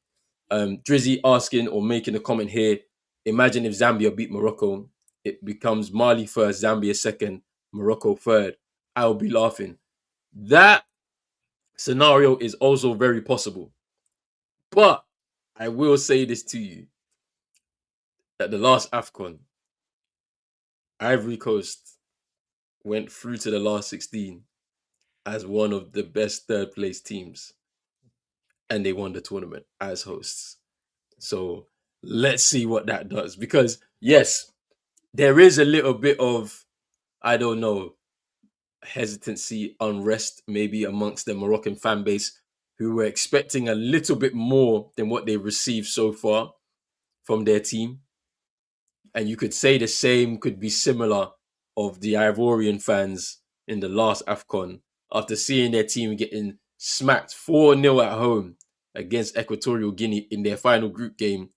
Drizzy asking or making a comment here. Imagine if Zambia beat Morocco. It becomes Mali first, Zambia second, Morocco third. I'll be laughing. That scenario is also very possible. But I will say this to you. At the last Afcon, Ivory Coast went through to the last 16 as one of the best third place teams. And they won the tournament as hosts. So let's see what that does. Because yes, there is a little bit of, I don't know, hesitancy, unrest maybe amongst the Moroccan fan base, who were expecting a little bit more than what they've received so far from their team. And you could say the same could be similar of the Ivorian fans in the last Afcon after seeing their team getting smacked 4-0 at home against Equatorial Guinea in their final group game,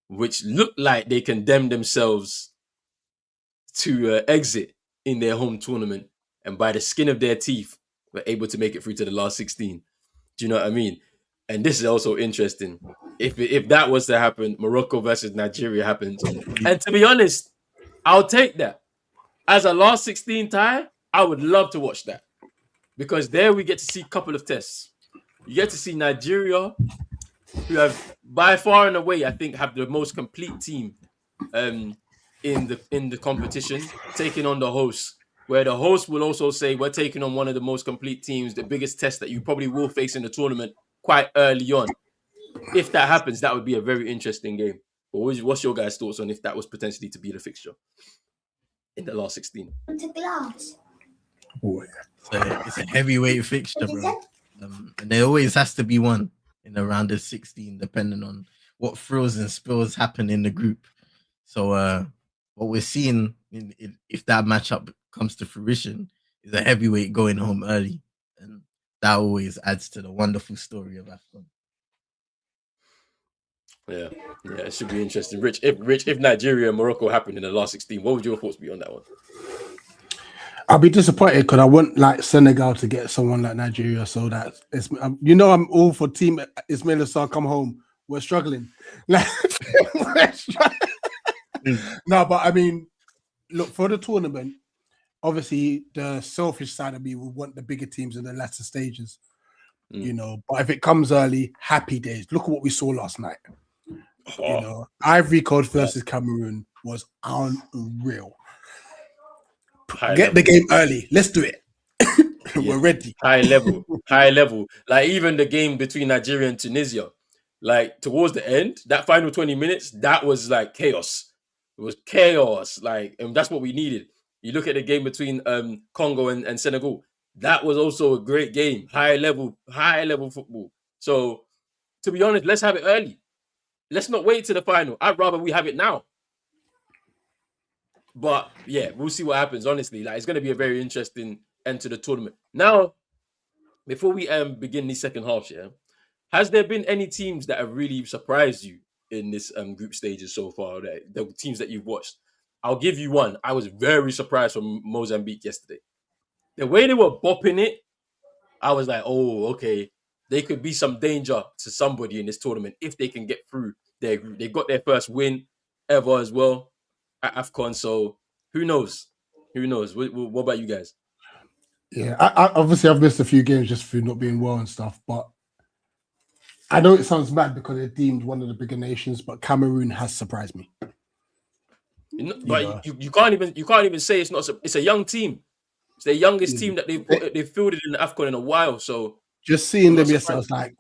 which looked like they condemned themselves to exit in their home tournament, and by the skin of their teeth were able to make it through to the last 16. Do you know what I mean? And this is also interesting. If that was to happen, Morocco versus Nigeria happens. And to be honest, I'll take that. As a last 16 tie, I would love to watch that. Because there we get to see a couple of tests. You get to see Nigeria, who have by far and away, I think, have the most complete team in the competition, taking on the hosts, where the host will also say, we're taking on one of the most complete teams, the biggest test that you probably will face in the tournament quite early on. If that happens, that would be a very interesting game. But what's your guys' thoughts on if that was potentially to be the fixture in the last 16? Oh, yeah. It's a heavyweight fixture, bro. And there always has to be one in the round of 16, depending on what thrills and spills happen in the group. So what we're seeing, if that matchup comes to fruition, is a heavyweight going home early. And that always adds to the wonderful story of Afcon. Yeah, it should be interesting. Rich, if Nigeria and Morocco happened in the last 16, what would your thoughts be on that one? I'll be disappointed because I want like Senegal to get someone like Nigeria, so that it's I'm all for Team Ismail Assar come home. We're struggling. No, but I mean, look, for the tournament, obviously the selfish side of me will want the bigger teams in the latter stages. But if it comes early, happy days. Look at what we saw last night. Ivory Coast versus Cameroon was unreal. Get the game early. Let's do it. We're ready. High level. Like even the game between Nigeria and Tunisia, like towards the end, that final 20 minutes, that was like chaos. It was chaos. Like, and that's what we needed. You look at the game between Congo and Senegal. That was also a great game. High level football. So, to be honest, let's have it early. Let's not wait to the final. I'd rather we have it now. But yeah, we'll see what happens. Honestly, like it's going to be a very interesting end to the tournament. Now, before we begin the second half, has there been any teams that have really surprised you in this group stages so far. The teams that you've watched. I'll give you one. I was very surprised from Mozambique yesterday. The way they were bopping it, I was like, oh, okay. They could be some danger to somebody in this tournament if they can get through their group. They got their first win ever as well at Afcon. So who knows? Who knows? What about you guys? Yeah, I obviously I've missed a few games just through not being well and stuff, but I know it sounds mad because they're deemed one of the bigger nations, but Cameroon has surprised me. But you can't even say it's not. It's a young team. It's the youngest team that they've fielded in the Afcon in a while. So just seeing them yesterday, I was like,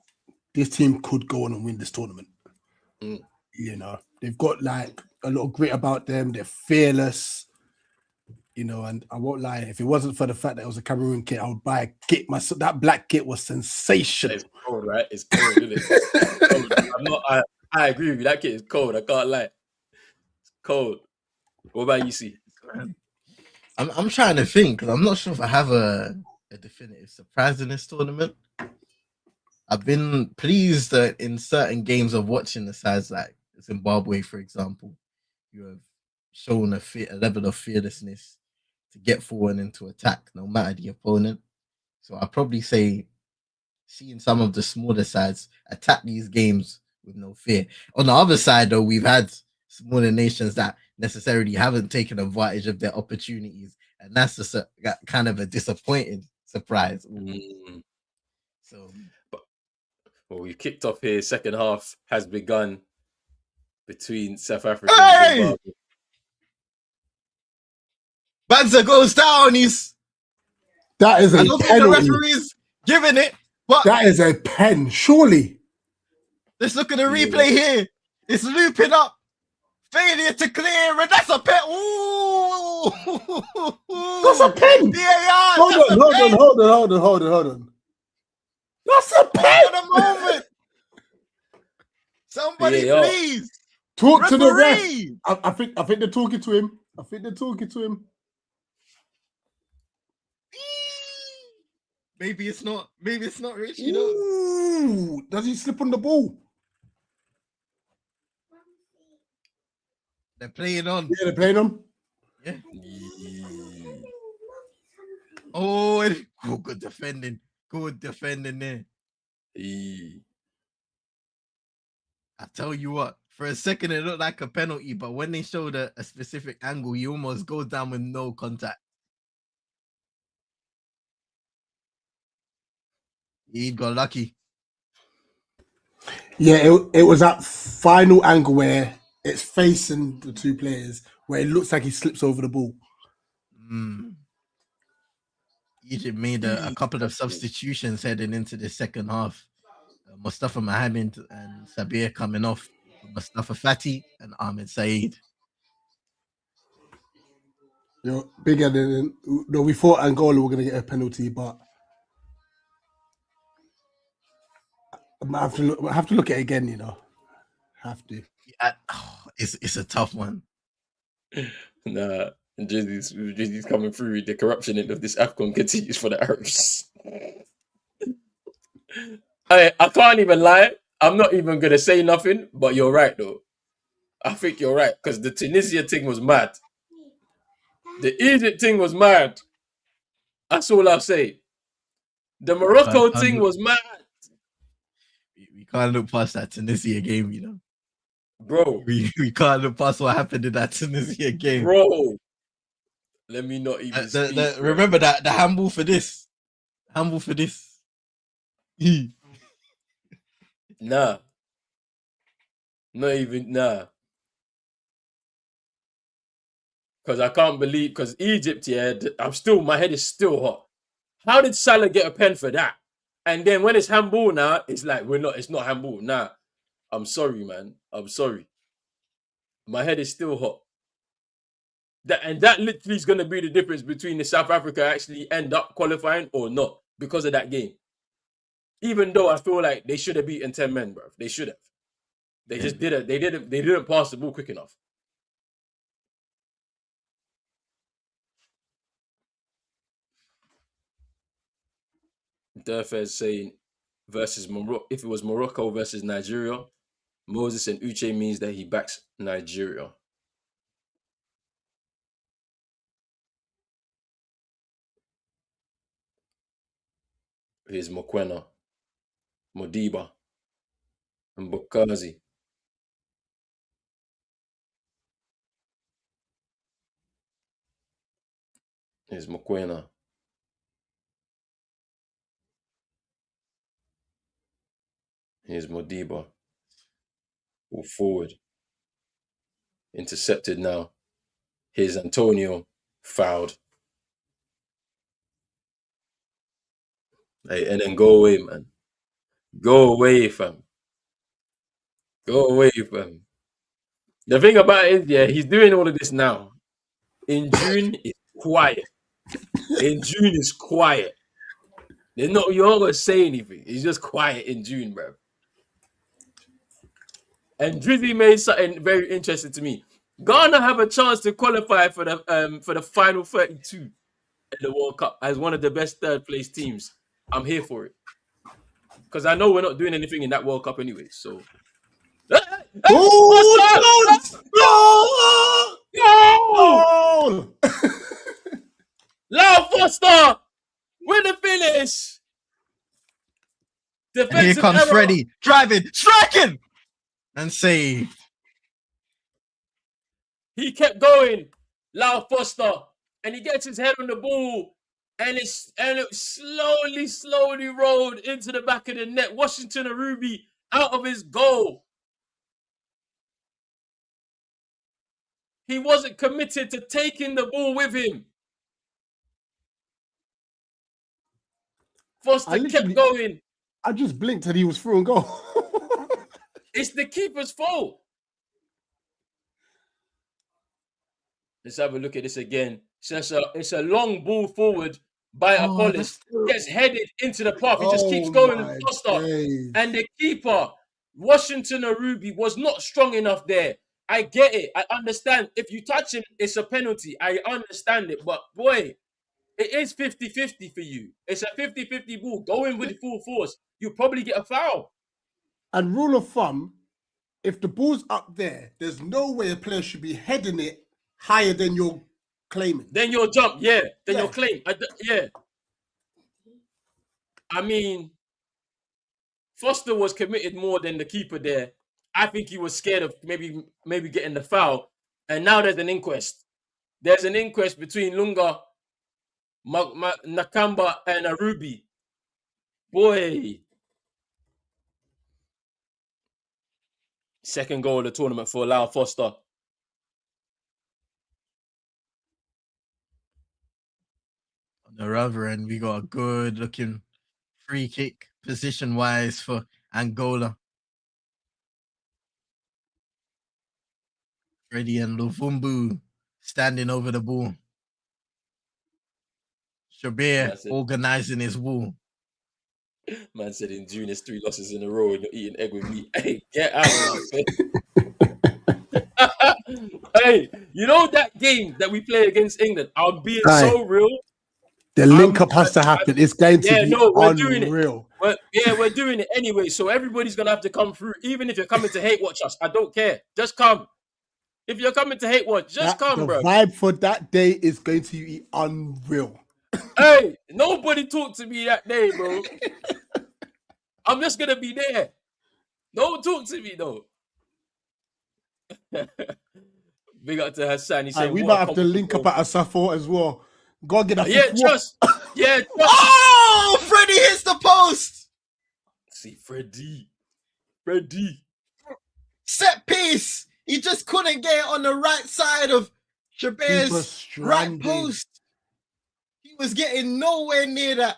this team could go on and win this tournament. They've got like a lot of grit about them. They're fearless. And I won't lie, if it wasn't for the fact that it was a Cameroon kit, I would buy a kit. That black kit was sensational. It's cold, right? It's cold, isn't it? It's cold. I agree with you. That kit is cold. I can't lie. It's cold. What about you, C? I'm trying to think because I'm not sure if I have a definitive surprise in this tournament. I've been pleased that in certain games of watching the sides like Zimbabwe, for example, you have shown a level of fearlessness to get forward into attack, no matter the opponent. So I'll probably say seeing some of the smaller sides attack these games with no fear. On the other side, though, we've had smaller nations that necessarily haven't taken advantage of their opportunities, and that's just kind of a disappointing surprise. So, we kicked off here. Second half has begun between South Africa and Zimbabwe. Banzer goes down. That is a penalty. The referee's giving it, but that is a pen. Surely. Let's look at the replay here. It's looping up. Failure to clear, and that's a pen. Ooh, that's a pen. Yeah, hold on. That's a pen. At the moment. Somebody, please talk referee. To the ref. I think they're talking to him. Maybe it's not Rich. Ooh, does he slip on the ball? They're playing on. Yeah, they're playing on. Yeah. Oh, good defending. Good defending there. I tell you what, for a second it looked like a penalty, but when they showed a specific angle, he almost goes down with no contact. He got lucky. Yeah, it was that final angle where it's facing the two players, where it looks like he slips over the ball. Egypt made a couple of substitutions heading into the second half. Mustafa Mohamed and Sabir coming off. Mustafa Fati and Ahmed Saeed. Bigger than we thought Angola were going to get a penalty, but I have to look at it again. Have to. Yeah, it's a tough one. Nah, Jersey's coming through. The corruption of this Afcon continues for the Arabs. I can't even lie. I'm not even gonna say nothing. But you're right, though. I think you're right because the Tunisia thing was mad. The Egypt thing was mad. That's all I'll say. The Morocco thing was mad. We can't look past that Tunisia game, Bro. We can't look past what happened in that Tunisia game. Bro. Let me not even speak. Remember that the handball for this. Handball for this. Nah. Not even, nah. Because I can't believe, because Egypt, my head is still hot. How did Salah get a pen for that? And then when it's handball now, it's like, it's not handball. Nah, I'm sorry, man. I'm sorry. My head is still hot. That literally is going to be the difference between the South Africa actually end up qualifying or not because of that game. Even though I feel like they should have beaten 10 men, bro. They should have. They just didn't. They didn't pass the ball quick enough. Durfez saying versus Morocco. If it was Morocco versus Nigeria, Moses and Uche means that he backs Nigeria. Here's Mokwena, Modiba, and Bukazi. Here's Mokwena. Here's Modiba. All forward. Intercepted now. Here's Antonio. Fouled. Hey, and then go away, man. Go away, fam. Go away, fam. The thing about it is, yeah, he's doing all of this now. In June, it's quiet. In June, it's quiet. You're not gonna say anything. It's just quiet in June, bro. And Drizzy made something very interesting to me. Ghana have a chance to qualify for the final 32 in the World Cup as one of the best third place teams. I'm here for it. Because I know we're not doing anything in that World Cup anyway. So Oh! Lau Foster with the finish. And here comes error. Freddie driving, striking, and save. He kept going, Lau Foster, and he gets his head on the ball, and it slowly rolled into the back of the net. Washington Arubi out of his goal. He wasn't committed to taking the ball with him. Foster kept going. I just blinked and he was through and goal. It's the keeper's fault. Let's have a look at this again. It's a long ball forward by Apollos. Gets headed into the path. He just keeps going with Foster. Days. And the keeper, Washington Arubi, was not strong enough there. I get it. I understand. If you touch him, it's a penalty. I understand it. But boy, it is 50-50 for you. It's a 50-50 ball. Go in with full force. You'll probably get a foul. And rule of thumb, if the ball's up there, there's no way a player should be heading it higher than you're claiming. Then you'll jump, yeah. Then you'll claim. Yeah. I mean, Foster was committed more than the keeper there. I think he was scared of maybe getting the foul. And now there's an inquest. There's an inquest between Lunga, Nakamba, and Arubi. Boy. Second goal of the tournament for Lau Foster. On the other end, we got a good looking free kick position wise for Angola. Freddie and Luvumbu standing over the ball. Shabir organizing his ball. Man said in June it's 3 losses in a row and you're eating egg with meat. Hey, get out of my face. Hey, you know that game that we played against England? I'm being so real. The link up has to happen. It's going to be we're unreal. doing it. We're doing it anyway. So everybody's gonna have to come through. Even if you're coming to hate watch us, I don't care. Just come. If you're coming to hate watch, just come, bro. The vibe for that day is going to be unreal. Hey, nobody talk to me that day, bro. I'm just gonna be there. Don't talk to me though. Big up to Hassan. He said we might have to link up at Asafo as well. Go get a trust. Oh, Freddie hits the post. See, Freddie. Set piece. He just couldn't get it on the right side of Shabir's right post. He was getting nowhere near that.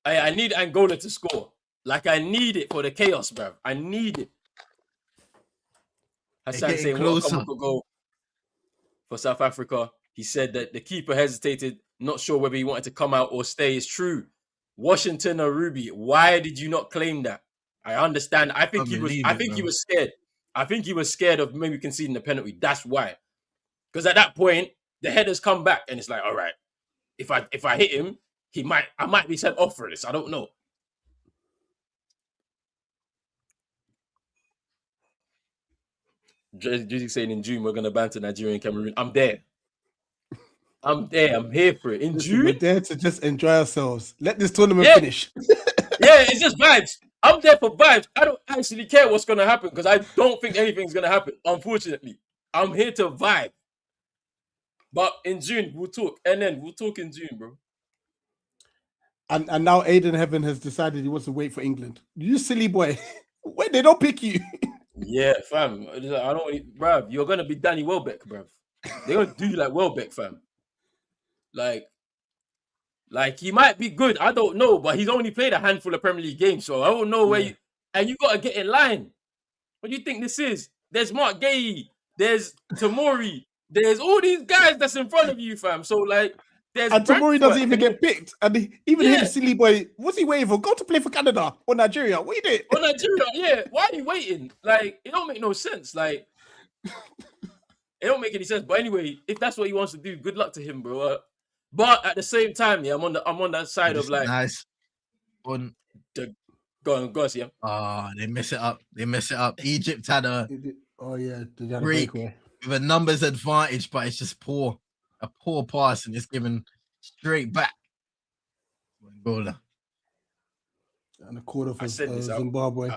I need Angola to score. Like, I need it for the chaos, bro. I need it. Hassan saying welcome to go for South Africa. He said that the keeper hesitated, not sure whether he wanted to come out or stay. It's true. Washington Arubi, why did you not claim that? I understand. I think he was scared. I think he was scared of maybe conceding the penalty. That's why. Because at that point, the headers come back and it's like, all right, if I hit him, I might be sent off for this. I don't know. Drizzy saying in June we're gonna banter Nigeria and Cameroon. I'm there. I'm there. I'm here for it. In Listen, we're June? there to just enjoy ourselves. Let this tournament Yeah. finish. Yeah, it's just vibes. I'm there for vibes. I don't actually care what's gonna happen because I don't think anything's gonna happen. Unfortunately, I'm here to vibe. But in June we'll talk, and then we'll talk in June, bro. And now Aiden Heaven has decided he wants to wait for England. You silly boy. When they don't pick you. Yeah, fam. I don't, bruv. You're gonna be Danny Welbeck, bruv. They're gonna do you like Welbeck, fam. Like he might be good. I don't know, but he's only played a handful of Premier League games, so I don't know where you. And you gotta get in line. What do you think this is? There's Mark Gay, there's Tamori, there's all these guys that's in front of you, fam. So like, there's And Tamori doesn't even Brentford. get picked. And even him, silly boy, what's he waiting for? Go to play for Canada or Nigeria. What you doing? Oh, Nigeria, yeah. Why are you waiting? Like, it don't make no sense. Like, it don't make any sense. But anyway, if that's what he wants to do, good luck to him, bro. But at the same time, yeah, I'm on that side of like nice. go on, yeah. They mess it up. Egypt had a break with a numbers advantage, but it's just poor. A poor pass and it's given straight back. Angola. And a quarter for Zimbabwe.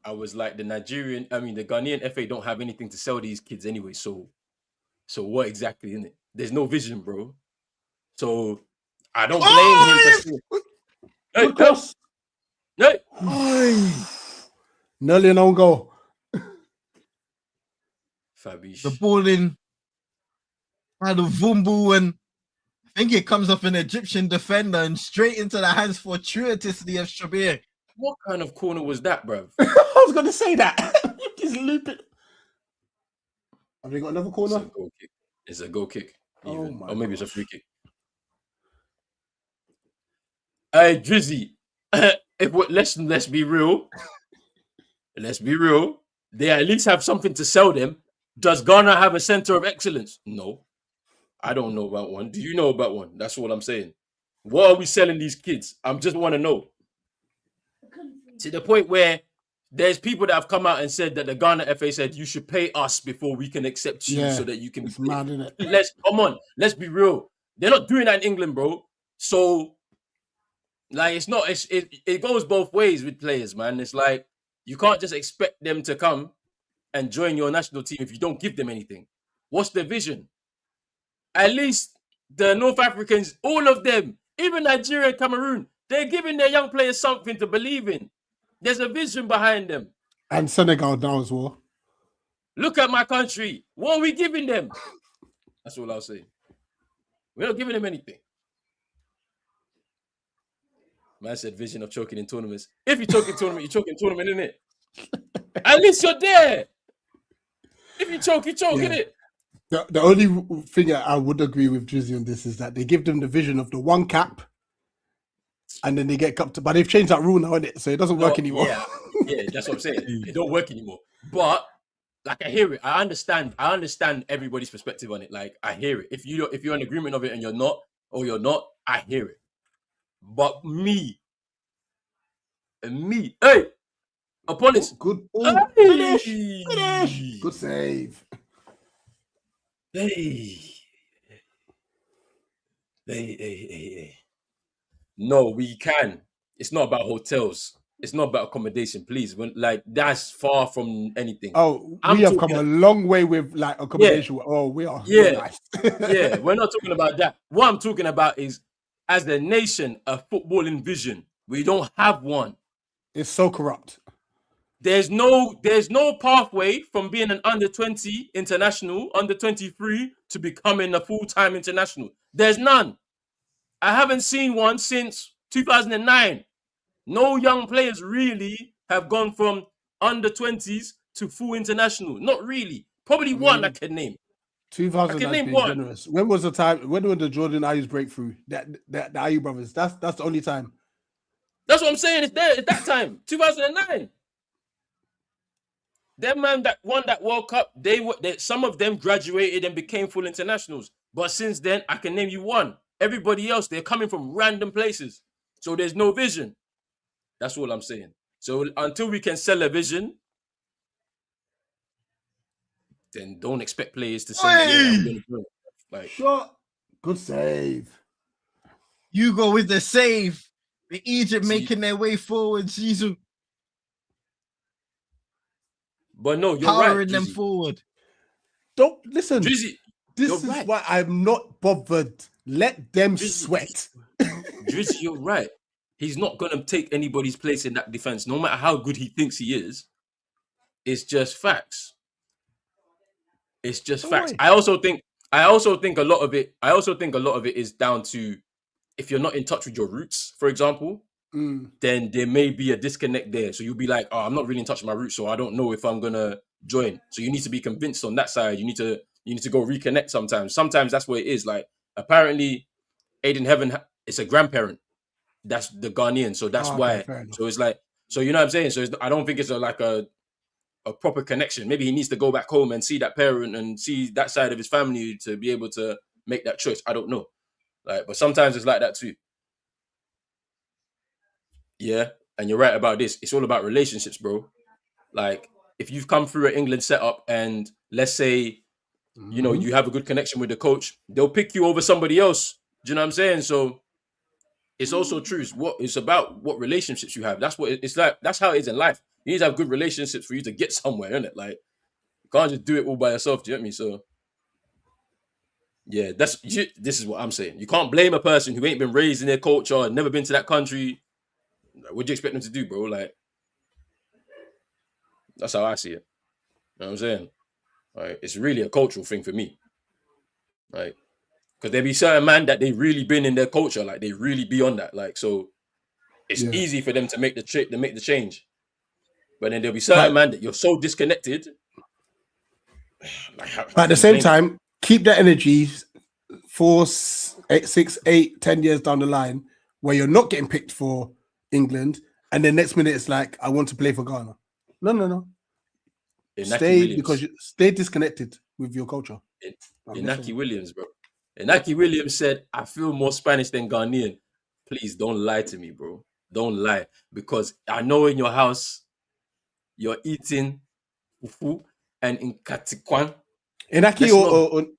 I was like the Ghanaian FA don't have anything to sell these kids anyway. So what exactly in it? There's no vision, bro. So I don't blame him for good cross. Hey. Nearly an own goal. Fabish. The ball in by the Vumbu, and I think it comes off an Egyptian defender and straight into the hands fortuitously of Shabir. What kind of corner was that, bro? I was going to say that. Just loop it. Have they got another corner? It's a goal kick. Even. Oh or maybe it's a free kick. Hey, Drizzy. Let's be real. Let's be real. They at least have something to sell them. Does Ghana have a center of excellence? No. I don't know about one. Do you know about one? That's what I'm saying. What are we selling these kids? I just want to know. To the point where there's people that have come out and said that the Ghana FA said you should pay us before we can accept you so that you can. It's mad, isn't it? Let's be real. They're not doing that in England, bro. So, like, it's not. It goes both ways with players, man. It's like you can't just expect them to come and join your national team if you don't give them anything. What's the vision? At least the North Africans, all of them, even Nigeria and Cameroon, they're giving their young players something to believe in. There's a vision behind them. And Senegal now as well. Look at my country. What are we giving them? That's all I'll say. We're not giving them anything. Man said vision of choking in tournaments. If you choke in tournament, you choke in tournament, innit? At least you're there. If you choke, innit? The only thing I would agree with Drizzy on this is that they give them the vision of the one cap and then they get cupped. But they've changed that rule now, innit? So it doesn't work anymore. Yeah, that's what I'm saying. It don't work anymore. But like I hear it. I understand everybody's perspective on it. Like I hear it. If you're in agreement of it and you're not, I hear it. But me, hey, Apollos. Good. Hey. Finish. Good save. Hey. No, we can. It's not about hotels. It's not about accommodation, please. That's far from anything. Oh, we have come a long way with like accommodation. Yeah. Oh, we are. Yeah. Nice. Yeah, we're not talking about that. What I'm talking about is, as the nation, a footballing vision. We don't have one. It's so corrupt. There's no pathway from being an under-20 international, under-23 to becoming a full-time international. There's none. I haven't seen one since 2009. No young players really have gone from under-20s to full international. Not really. Probably one I can name. 2000 has been generous. When was the time? When were the Jordan Ayew's breakthrough? The Ayew brothers. That's the only time. That's what I'm saying. It's there at that time, 2009. Them man that won that World Cup, some of them graduated and became full internationals. But since then, I can name you one. Everybody else, they're coming from random places. So there's no vision. That's all I'm saying. So until we can sell a vision, then don't expect players to say, "Yeah, I'm going to do it." Like, shot. Good save. You go with the save. The Egypt See- making their way forward, Zizou. but no, you're Powering right, them Drizzy. forward. Don't listen. Drizzy, This you're is right. why I'm not bothered. Let them Drizzy, sweat. Drizzy, you're right. He's not going to take anybody's place in that defense, no matter how good he thinks he is. It's just facts. It's just Don't facts. worry. I also think a lot of it is down to if you're not in touch with your roots, for example, then there may be a disconnect there. So you'll be like, oh, I'm not really in touch with my roots, so I don't know if I'm gonna join. So you need to be convinced on that side. You need to go reconnect sometimes. Sometimes that's what it is. Like apparently, Aiden Heaven is a grandparent. That's the Ghanaian. So that's why. fair enough. So it's like, so you know what I'm saying? So I don't think it's a proper connection. Maybe he needs to go back home and see that parent and see that side of his family to be able to make that choice. I don't know. Like, but sometimes it's like that too. Yeah, and you're right about this. It's all about relationships, bro. Like, if you've come through an England setup and let's say, you know, you have a good connection with the coach, they'll pick you over somebody else. Do you know what I'm saying? So it's also true. It's about what relationships you have. That's what it's like. That's how it is in life. You need to have good relationships for you to get somewhere, innit? Like, you can't just do it all by yourself. Do you get me? So, yeah, this is what I'm saying. You can't blame a person who ain't been raised in their culture, never been to that country. What do you expect them to do, bro? Like, that's how I see it. You know what I'm saying? Like, it's really a cultural thing for me. Like, because there be certain man that they really been in their culture, like they really be on that. Like, so it's easy for them to make the change. But then there'll be certain man that you're so disconnected. But at the same time, keep that energy 4, 6, 8, 10 years down the line where you're not getting picked for England, and then next minute it's like, I want to play for Ghana. No. Stay disconnected with your culture. Inaki Williams, bro. Inaki Williams said, I feel more Spanish than Ghanaian. Please don't lie to me, bro. Don't lie. Because I know in your house, you're eating fufu and in Katikwan. Inaki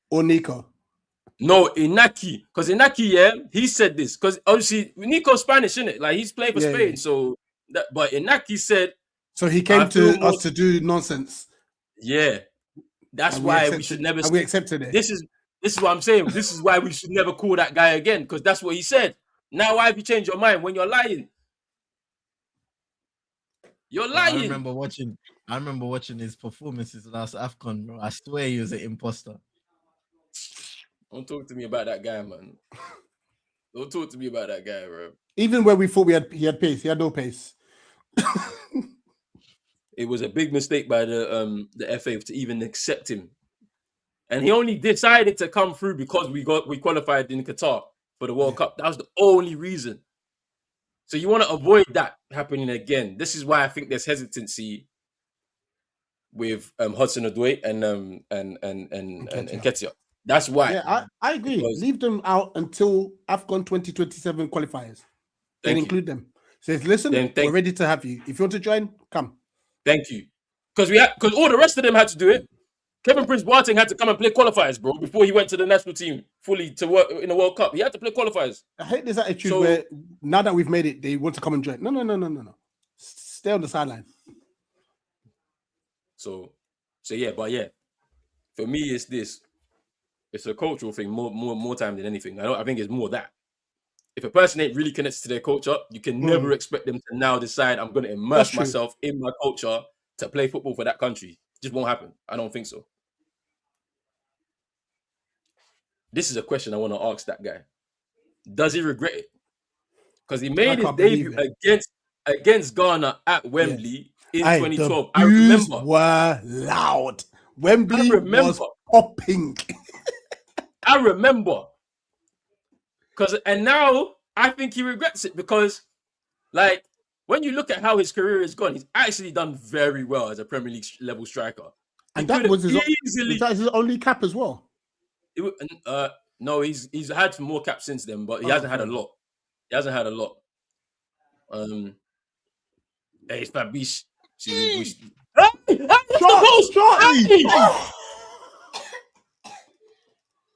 or Nico? No, Inaki. Because Inaki, yeah, he said this. Because obviously, Nico's Spanish, isn't it? Like, he's playing for Spain. Yeah. So, but Inaki said... So he came to us to do nonsense. Yeah. That's why we should never... And we accepted it. This is what I'm saying. This is why we should never call that guy again. Because that's what he said. Now, why have you changed your mind when you're lying? You're lying. I remember watching his performances last Afcon, bro. I swear he was an imposter. Don't talk to me about that guy, man. Don't talk to me about that guy, bro. Even when we thought he had pace, he had no pace. It was a big mistake by the FA to even accept him. And he only decided to come through because we qualified in Qatar for the World Cup. That was the only reason. So you want to avoid that happening again. This is why I think there's hesitancy with Hudson-Odoi and Nketiah. That's why. Yeah, I agree. Leave them out until Afcon 2027 qualifiers. Then include them. Says, listen, we're ready to have you. If you want to join, come. Thank you. Because all the rest of them had to do it. Kevin Prince Boateng had to come and play qualifiers, bro, before he went to the national team fully to work in the World Cup. He had to play qualifiers. I hate this attitude where now that we've made it, they want to come and join. No. Stay on the sideline. So yeah, but yeah, for me, it's this. It's a cultural thing more time than anything. I think it's more that. If a person ain't really connected to their culture, you can never expect them to now decide I'm going to immerse myself in my culture to play football for that country. It just won't happen. I don't think so. This is a question I want to ask that guy. Does he regret it? Because he made his debut against Ghana at Wembley in 2012. I remember. Were loud. Wembley was popping. I remember. And now I think he regrets it because, like, when you look at how his career has gone, he's actually done very well as a Premier League level striker. And that was his only cap as well. No, he's had more caps since then, but he hasn't had a lot. He hasn't had a lot. Hey, it's Fabish.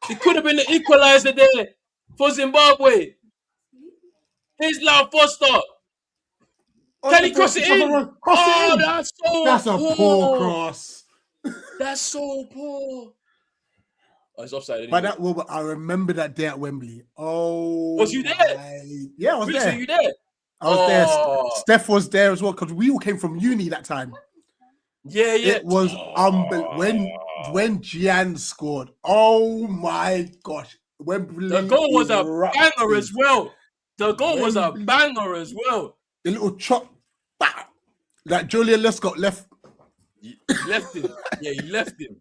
It could have been the equaliser there for Zimbabwe. Here's Lau Foster. Can he cross it in? Cross Oh, it in. that's so That's a poor cross. That's so poor. Oh, it's offside anyway. But that, well, I remember that day at Wembley. Oh, was you there? Yeah, I was Rich, there. were you there? I was there. Steph was there as well because we all came from uni that time. Yeah. It was unbelievable when Gian scored. Oh my gosh, Wembley! The goal was a erupted. banger as well. The goal was a banger as well. The little chop, like Julian Lescott left. He left him. Yeah, he left him.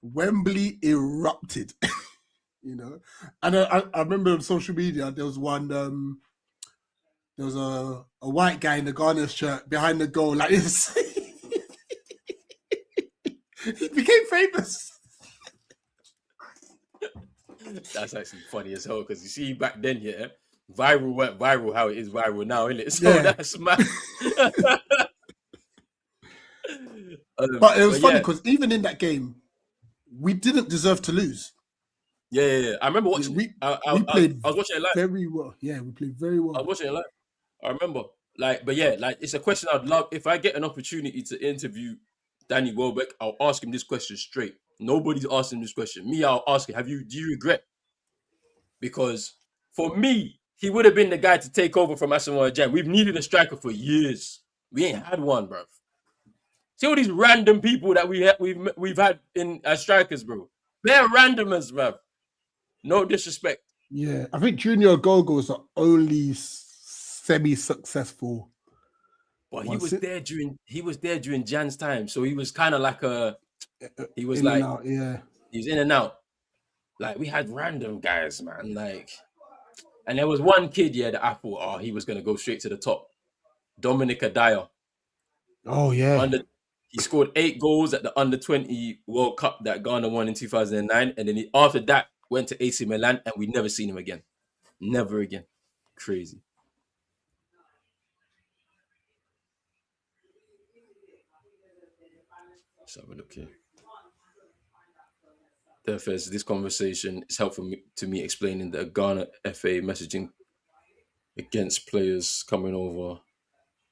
Wembley erupted. You know, and I remember on social media there was one. There was a white guy in the Ghana shirt behind the goal like this. He became famous. That's actually funny as hell because you see back then, yeah, viral went viral how it is viral now, isn't it? So that's mad. But it was funny because even in that game, we didn't deserve to lose. Yeah. I remember watching. I was watching it live. Very well. Yeah, we played very well. I was watching it live. I remember. But it's a question I'd love. If I get an opportunity to interview Danny Welbeck, I'll ask him this question straight. Nobody's asking this question. Me, I'll ask him, do you regret? Because for me, he would have been the guy to take over from Asamoah Gyan. We've needed a striker for years. We ain't had one, bro. See all these random people that we've had in as strikers, bro. They're randomers, bro. No disrespect. Yeah, I think Junior Gogo is the only semi-successful. But he was there during Jan's time, so he was kind of like he was in and out. Like we had random guys, man. Like, and there was one kid, that I thought, he was gonna go straight to the top. Dominic Adaya. Oh yeah. He scored 8 goals at the under-20 World Cup that Ghana won in 2009, and then after that went to AC Milan, and we never seen him again. Never again. Crazy. Let's have a look here. Therefore, this conversation is helpful to me explaining the Ghana FA messaging against players coming over.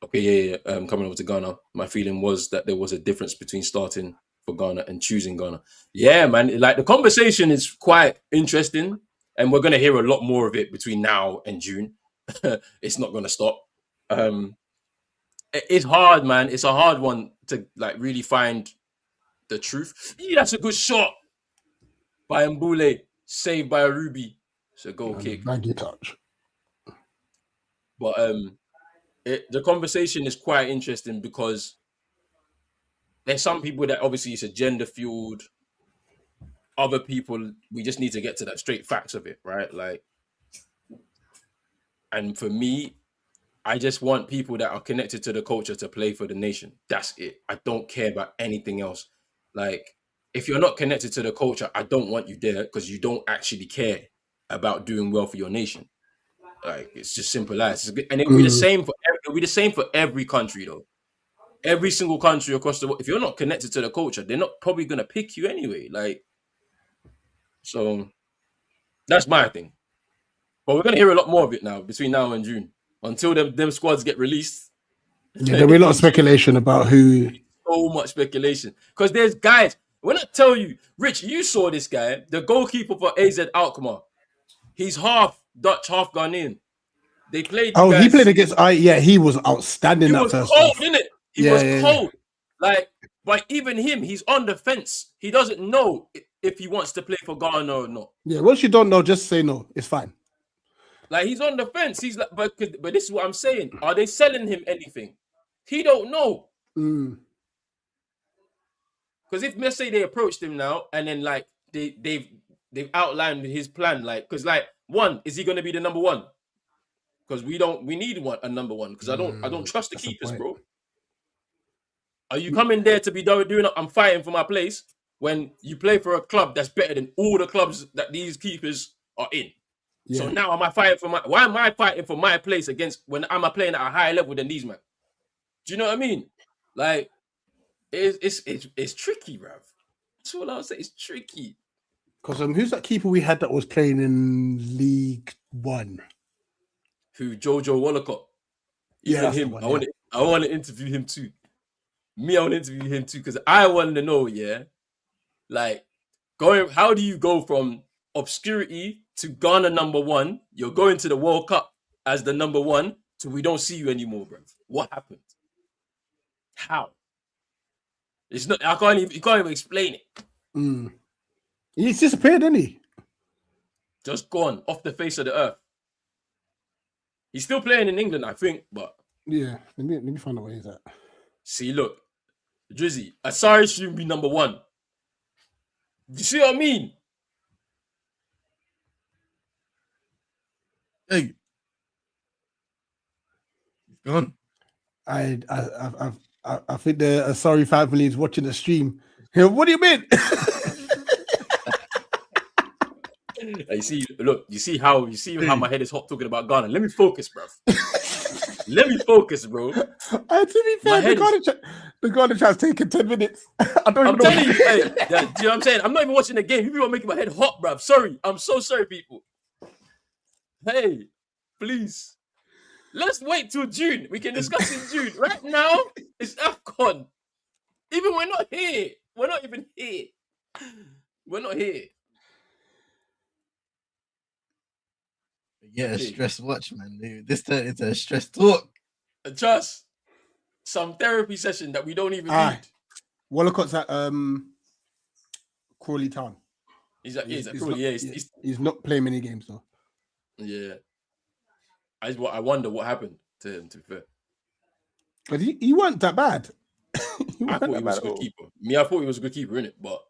Okay, coming over to Ghana. My feeling was that there was a difference between starting for Ghana and choosing Ghana. Yeah, man. Like the conversation is quite interesting, and we're gonna hear a lot more of it between now and June. It's not gonna stop. It's hard, man. It's a hard one to like really find the truth. Yeah, that's a good shot by Mbule, saved by a Ruby. It's a goal kick. Maggie touch. But the conversation is quite interesting because there's some people that obviously it's agenda fueled. Other people, we just need to get to that straight facts of it, right? Like, and for me, I just want people that are connected to the culture to play for the nation. That's it. I don't care about anything else. Like, if you're not connected to the culture, I don't want you there because you don't actually care about doing well for your nation. Like, it's just simple as. And it'll be the same for every country, though. Every single country across the world. If you're not connected to the culture, they're not probably gonna pick you anyway. Like, so that's my thing. But we're gonna hear a lot more of it now between now and June. Until them squads get released. Yeah, there'll be a lot of speculation about who. So much speculation. Because there's guys, when I tell you, Rich, you saw this guy, the goalkeeper for AZ Alkmaar. He's half Dutch, half Ghanaian. They played. He played against. He was outstanding. He that was first cold, half. didn't it? He was cold. Like, but even him, he's on the fence. He doesn't know if he wants to play for Ghana or not. Yeah, once you don't know, just say no. It's fine. Like, he's on the fence. He's like, but this is what I'm saying. Are they selling him anything? He don't know. Because if let's say they approached him now and then like they've outlined his plan, like because like one, is he going to be the number one? Because we need a number one because I don't trust the keepers, bro. Are you coming there to be doing? I'm fighting for my place when you play for a club that's better than all the clubs that these keepers are in. Yeah. So now why am I fighting for my place against when I'm playing at a higher level than these men? Do you know what I mean? Like, it's tricky, bruv. That's all I'll say. It's tricky. Because who's that keeper we had that was playing in League One? Who? Jojo Wallacott. Yeah, Even that's the him. one, I want to interview him too. I want to interview him too because I want to know, like how do you go from obscurity to Ghana #1? You're going to the World Cup as the #1 to we don't see you anymore, bro. What happened? How? It's not. You can't even explain it. He's disappeared, isn't he? Just gone off the face of the earth. He's still playing in England, I think, but yeah. Let me find out where he's at. See, look, Drizzy, Asari shouldn't be #1. You see what I mean? Hey, he's gone. I think the Asari family is watching the stream. Hey, what do you mean? You see how my head is hot talking about Ghana. Let me focus, bro. Let me focus, bro. To be fair, the Ghana chat's taking 10 minutes. I'm telling you, hey, do you know what I'm saying? I'm not even watching the game. You people are making my head hot, bro. Sorry. I'm so sorry, people. Hey, please. Let's wait till June. We can discuss in June. Right now, it's Afcon. Even we're not here. We're not even here. We're not here. Yeah, stress watch, man. Dude. It's a stress talk. Just some therapy session that we don't even need. Wallacott's at Crawley Town. He's at Crawley. He's not playing many games though. Yeah. I wonder what happened to him, to be fair. But he wasn't that bad. I thought he was a good keeper. I thought he was a good keeper, innit? But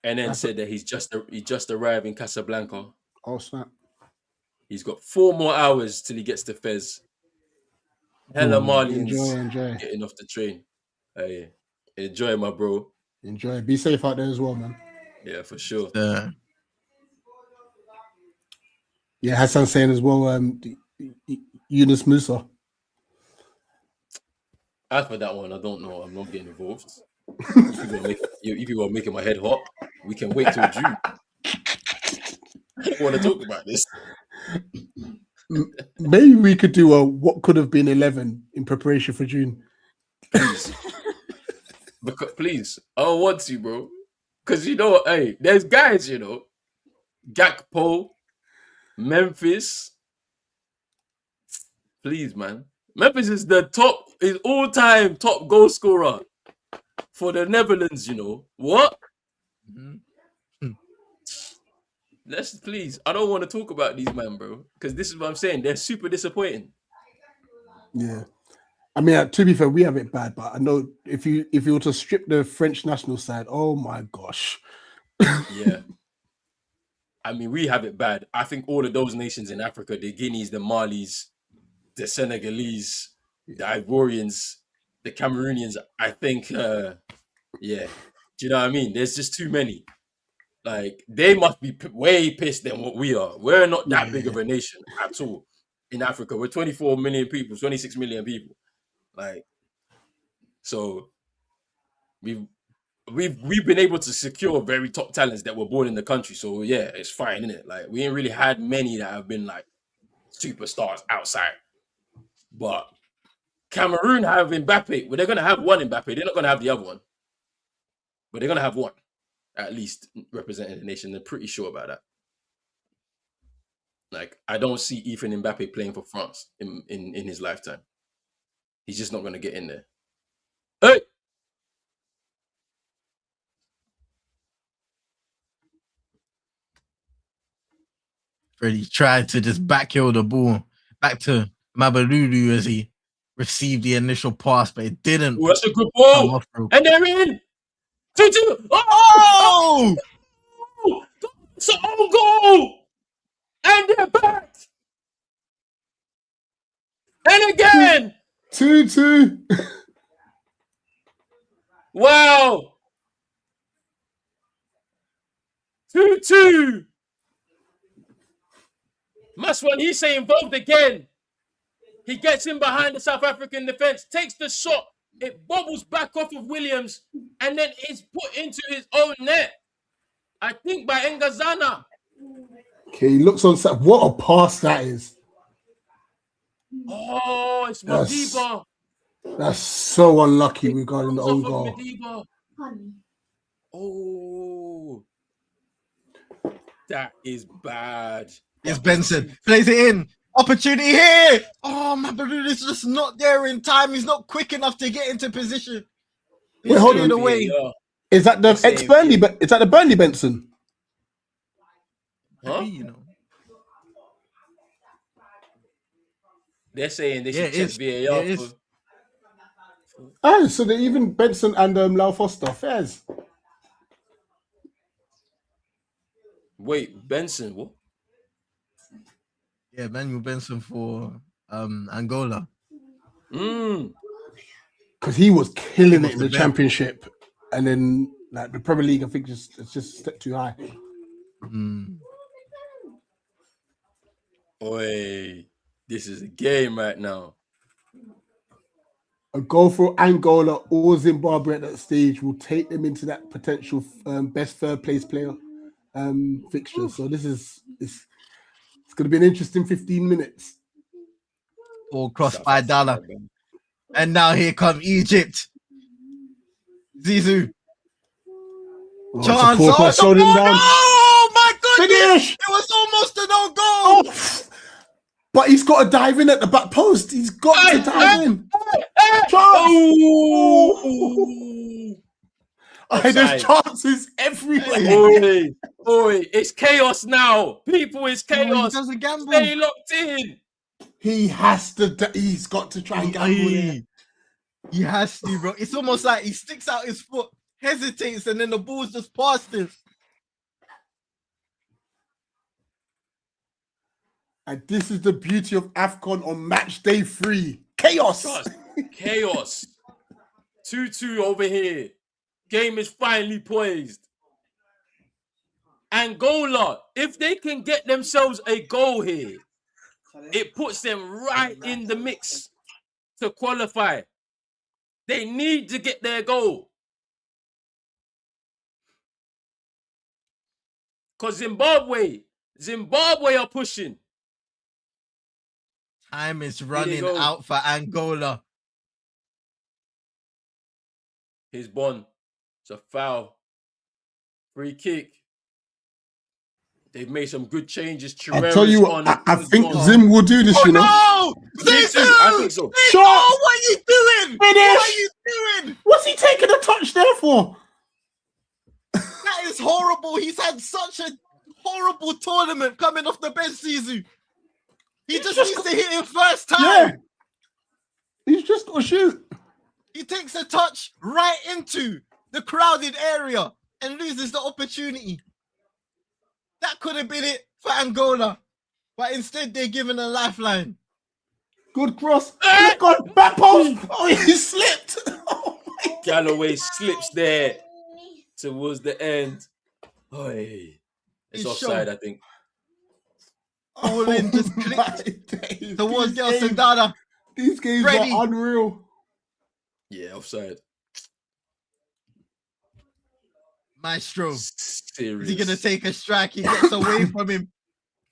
and then said that he just arrived in Casablanca. Oh snap! He's got 4 more hours till he gets to Fez. Hella Malians enjoy getting off the train. Hey, enjoy, my bro. Enjoy. Be safe out there as well, man. Yeah, for sure. Yeah, Hassan saying as well. Yunus Musa. As for that one, I don't know. I'm not getting involved. If you are making my head hot, we can wait till June. I don't want to talk about this. Maybe we could do a what could have been 11 in preparation for June. Please. Please. I don't want to, bro. Because, hey, there's guys, Gakpo, Memphis. Please, man. Memphis is is all-time top goal scorer for the Netherlands, What? Mm-hmm. Please. I don't want to talk about these men, bro. Because this is what I'm saying. They're super disappointing. Yeah. I mean, to be fair, we have it bad, but I know if you were to strip the French national side, oh my gosh. Yeah. I mean, we have it bad. I think all of those nations in Africa, the Guineas, the Malis, the Senegalese, the Ivorians, the Cameroonians, I think, yeah. Do you know what I mean? There's just too many. Like, they must be way pissed than what we are. We're not that big of a nation at all in Africa. We're 24 million people, 26 million people. Like, so we've been able to secure very top talents that were born in the country. So yeah, it's fine, isn't it? Like, we ain't really had many that have been like superstars outside. But Cameroon have Mbappe. Well, they're gonna have one Mbappe. They're not gonna have the other one. But they're gonna have one, at least, representing the nation. They're pretty sure about that. Like, I don't see Ethan Mbappe playing for France in his lifetime. He's just not gonna get in there. Hey! Freddie tried to just backheel the ball back to Mabalulu as he received the initial pass, but it didn't. Ooh, that's a good ball. And they're in. 2-2. Oh! It's an own goal. And they're back. And again. 2-2. Wow. 2-2. Maswan, he's saying involved again. He gets in behind the South African defense, takes the shot. It bobbles back off of Williams, and then it's put into his own net. I think by Ngazana. Okay, he looks on set. What a pass that is. Oh, it's Madiba. That's so unlucky regarding the own goal. Madiba. Oh, that is bad. It's Benson. Plays it in. Opportunity here. Oh, Mabalu is just not there in time. He's not quick enough to get into position. Wait, hold on. Away. Is that the ex-Burnley? Is that the Burnley Benson? Huh? You know. They're saying they should check VAR. Oh, so they even Benson and Lau Foster. Fairs. Wait, Benson, what? Yeah, Manuel Benson for Angola. Because he was killing it in the Championship, and then like the Premier League, I think it's just a step too high. Oi, this is a game right now. A goal for Angola or Zimbabwe at that stage will take them into that potential best third place player fixture. So this is it's going to be an interesting 15 minutes. Or cross by Dala. And now here come Egypt. Zizou. Chance. Oh my goodness! Finish! It was almost an own goal. Oh. But he's got to dive in at the back post. He's got to dive in. Chance! There's chances everywhere. Oi, it's chaos now. People, it's chaos. He doesn't gamble. Stay locked in. He's got to try and gamble there. He has to, bro. It's almost like he sticks out his foot, hesitates, and then the ball's just past him. And this is the beauty of Afcon on match day 3. Chaos. Chaos. 2-2 over here. Game is finally poised. Angola, if they can get themselves a goal here, it puts them right in the mix to qualify. They need to get their goal. Because Zimbabwe are pushing. Time is running out for Angola. He's Bon. It's a foul. Free kick. They've made some good changes. I'll tell you what, I think Zim will do this, you know. No! I think so. Oh, what are you doing? Finish! What are you doing? What's he taking a touch there for? That is horrible. He's had such a horrible tournament coming off the bench season. He just needs to hit him first time. Yeah. He's just got to shoot. He takes a touch right into the crowded area and loses the opportunity. That could have been it for Angola, but instead they're given a lifeline. Good cross. God, back post. Oh, he slipped. Oh my God. Galloway slips there towards the end. Oi. It's offside, I think. All in just clicked towards Gelson Dada. These games are unreal. Yeah, offside. Maestro. Serious. Is he going to take a strike? He gets away from him.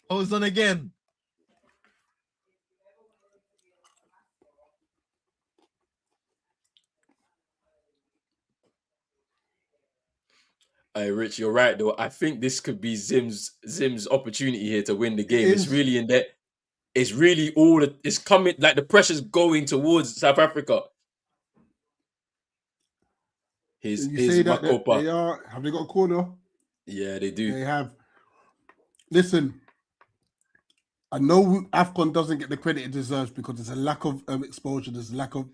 Holds on again. Hey, Rich, you're right though. I think this could be Zim's opportunity here to win the game. It's really in there. It's really it's coming, like the pressure's going towards South Africa. Here's Makopa. Have they got a corner? Yeah, they do. They have. Listen, I know Afcon doesn't get the credit it deserves because there's a lack of exposure. There's a lack of.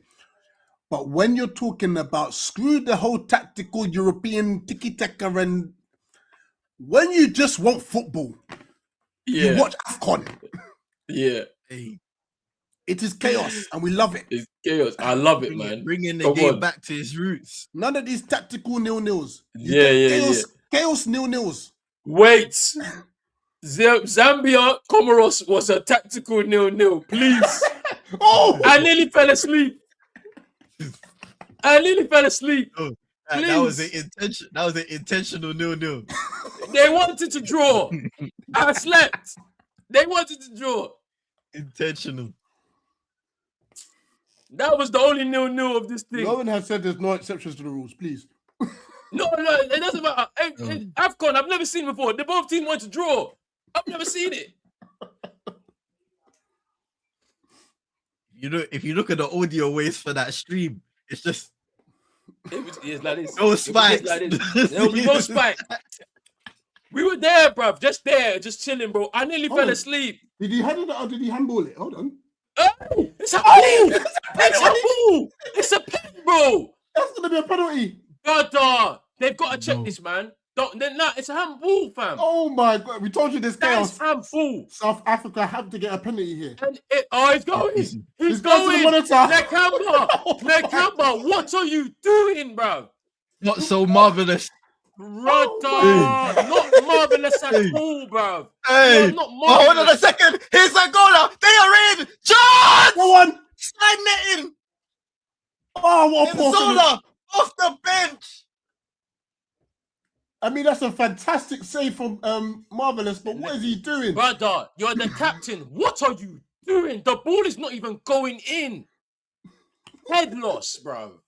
But when you're talking about screw the whole tactical European tiki-taka and when you just want football, you watch Afcon. Yeah. It is chaos and we love it. It's chaos. I love it, man. Bringing the game back to its roots. None of these tactical nil-nils. Chaos nil-nils. Wait. Zambia, Comoros was a tactical 0-0. Please. Oh, I nearly fell asleep. Oh, that was an intention. That was an intentional 0-0. They wanted to draw. I slept. They wanted to draw. Intentional. That was the only 0-0 of this thing. Lauren has said there's no exceptions to the rules. Please. No, it doesn't matter. Afcon, I've never seen before. The both teams want to draw. I've never seen it. If you look at the audio waves for that stream, it's just It's like this. no spikes. There will be no spikes. We were there, bruv. Just there, just chilling, bro. I nearly fell asleep. Did he head it or did he handball it? Hold on. Hey, it's a ball. It's a ball. It's a pen, bro. That's gonna be a penalty. Brother, they've got to check this, man. It's a handball, fam. Oh my god, we told you this That's chaos. handball. South Africa have to get a penalty here. And he's going. He's going to the going. monitor. Nakamba, what are you doing, bro? Not so marvelous. Brother, not marvelous at all, bro. Hey, Not hold on a second. Here's Angola. They are in. Chance. Go on. Slide netting. Oh, what a poor finish. Zola off the bench. I mean, that's a fantastic save from Marvelous, but what is he doing? Brother, you're the captain. What are you doing? The ball is not even going in. Head loss, bro.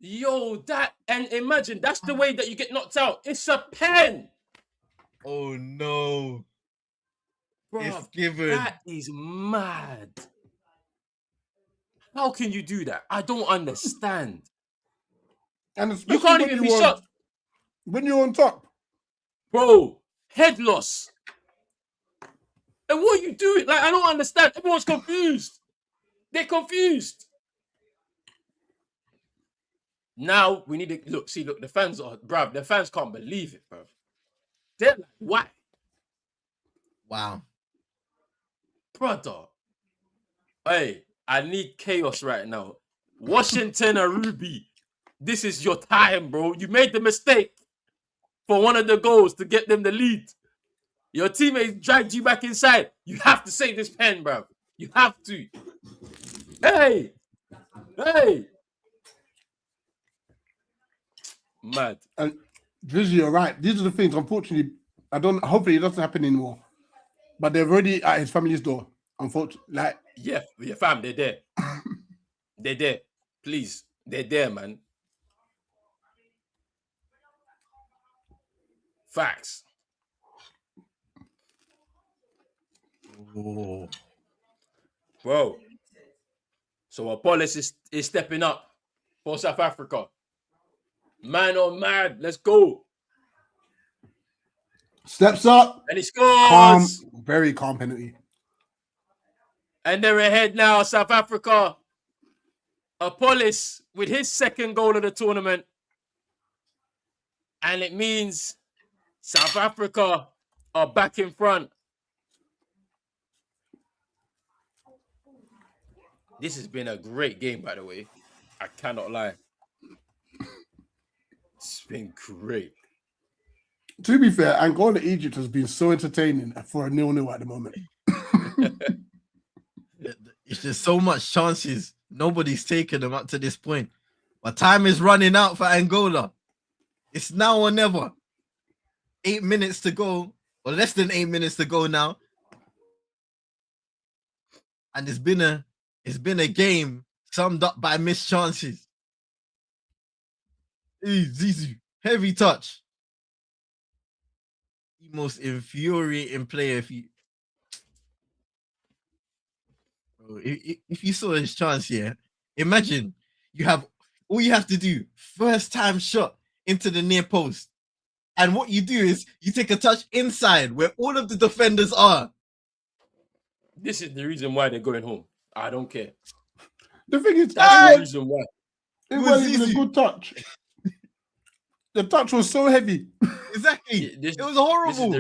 Yo, and imagine that's the way that you get knocked out. It's a pen. Oh no. Bro, It's given. that is mad. How can you do that? I don't understand. And You can't even be shot. When you're on top. Bro, head loss. And what are you doing? Like, I don't understand. Everyone's confused. They're confused. Now we need to look. See, look, the fans are, bruv. The fans can't believe it, bruv. They're like, why, Wow. brother? Hey, I need chaos right now. Washington and Ruby, this is your time, bro. You made the mistake for one of the goals to get them the lead. Your teammates dragged you back inside. You have to save this pen, bruv. You have to. Hey. Mad. And Drizzy, you're right. These are the things, unfortunately, hopefully it doesn't happen anymore. But they're already at his family's door. Unfortunately. Like, yeah, fam, they're there. They're there. Please. They're there, man. Facts. Oh. Bro. So Apollos is stepping up for South Africa. Man on man, let's go. steps up. And he scores. Calm, very calm penalty. And they're ahead now, South Africa. Apollos with his second goal of the tournament. And it means South Africa are back in front. This has been a great game, by the way. I cannot lie. It's been great. To be fair, Angola Egypt has been so entertaining for a 0-0 at the moment. It's just so much chances. Nobody's taken them up to this point. But time is running out for Angola. It's now or never. 8 minutes to go, or less than 8 minutes to go now. And it's been a game summed up by missed chances. Hey, Zizou, heavy touch. The most infuriating player. If you saw his chance here, imagine all you have to do, first time shot into the near post. And what you do is you take a touch inside where all of the defenders are. This is the reason why they're going home. I don't care. The thing is, That's the reason why. it wasn't even a good touch. The touch was so heavy. Exactly. It was horrible.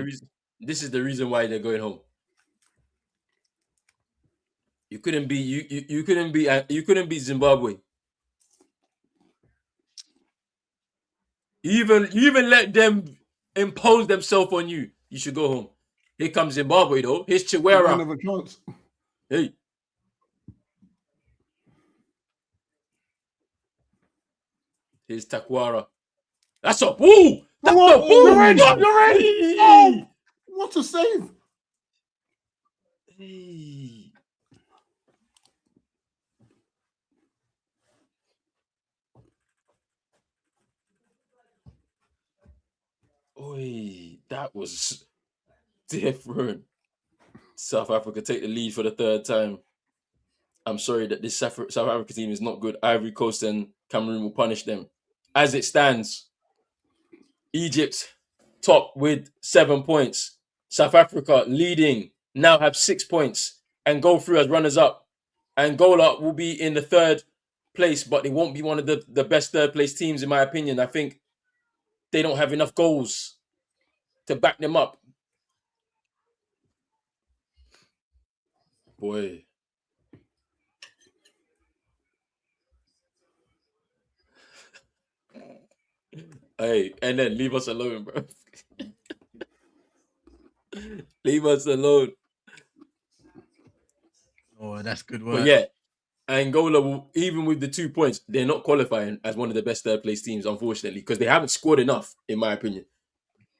This is the reason why they're going home. You couldn't beat Zimbabwe. You even let them impose themselves on you. You should go home. Here comes Zimbabwe though. Here's Chiwera. Another chance. Hey. Here's Takwara. That's up. Woo! That's Come on, up. Woo! you're in. Yup. You're in. Hey. Oh, what a save! Hey. Oi, that was different. South Africa take the lead for the third time. I'm sorry that this South Africa team is not good. Ivory Coast and Cameroon will punish them. As it stands, Egypt top with 7 points. South Africa leading, now have 6 points and go through as runners-up. Angola will be in the third place, but they won't be one of the best third-place teams, in my opinion. I think they don't have enough goals to back them up. Boy. Hey, and then leave us alone, bro. Leave us alone. Oh, that's good work. But yeah, Angola, will, even with the 2 points, they're not qualifying as one of the best third place teams, unfortunately, because they haven't scored enough, in my opinion.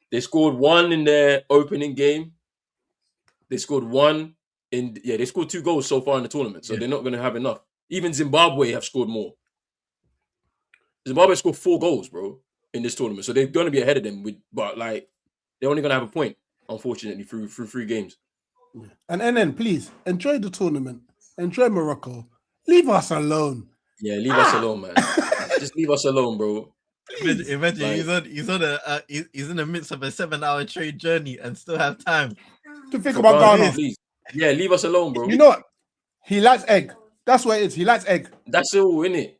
They scored 1 in their opening game. They scored 1 in, they scored 2 goals so far in the tournament, so they're not going to have enough. Even Zimbabwe have scored more. Zimbabwe scored 4 goals, bro, in this tournament, so they're going to be ahead of them. But like, they're only going to have a point, unfortunately, through 3 games. And then please enjoy the tournament. Enjoy Morocco. Leave us alone. Yeah, leave us alone, man. Just leave us alone, bro. Imagine Like- he's in the midst of a 7-hour trade journey and still have time. To think about Ghana. Please. Yeah, leave us alone, bro. You know what? He likes egg. That's what it is. He likes egg. That's all, innit?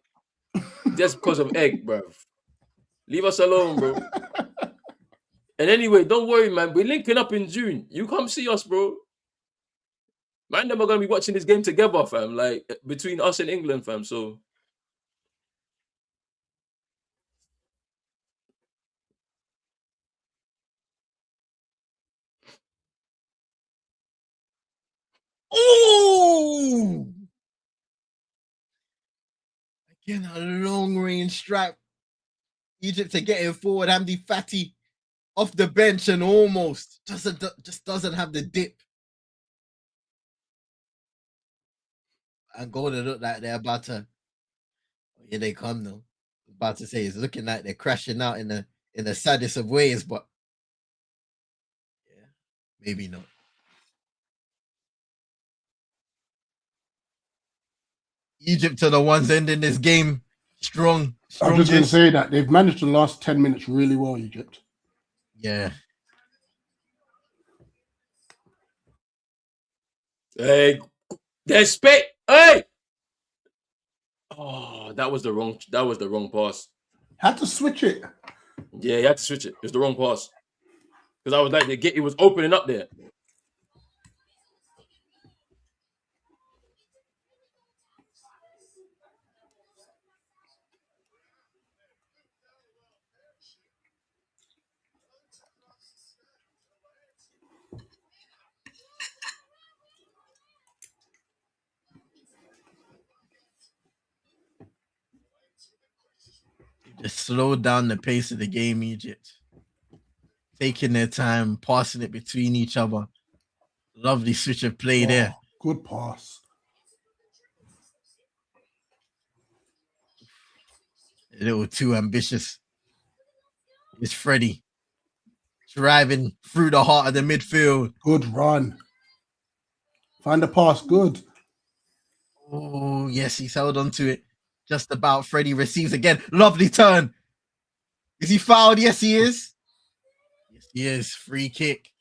Just because of egg, bro. Leave us alone, bro. And anyway, don't worry, man. We're linking up in June. You come see us, bro. Man, them are gonna be watching this game together, fam. Like between us and England, fam. So Oh! Again, a long range strap. Egypt are getting forward. Hamdi Fati off the bench and almost just doesn't have the dip. Angola look like they're about to. Here they come though. About to say it's looking like they're crashing out in the saddest of ways, but yeah, maybe not. Egypt are the ones ending this game strong. I'm just going to say that they've managed the last 10 minutes really well, Egypt. Yeah. hey, there's space. Hey! Oh, that was the wrong pass. Had to switch it. Yeah, you had to switch it. It was the wrong pass. Because I was like, it was opening up there. Just slowed down the pace of the game, Egypt. Taking their time, passing it between each other. Lovely switch of play there. Good pass. A little too ambitious. It's Freddie driving through the heart of the midfield. Good run. Find the pass. Good. Oh, yes, he's held on to it. Just about. Freddie receives again. Lovely turn. Is he fouled? Yes, he is. Yes, he is. Free kick.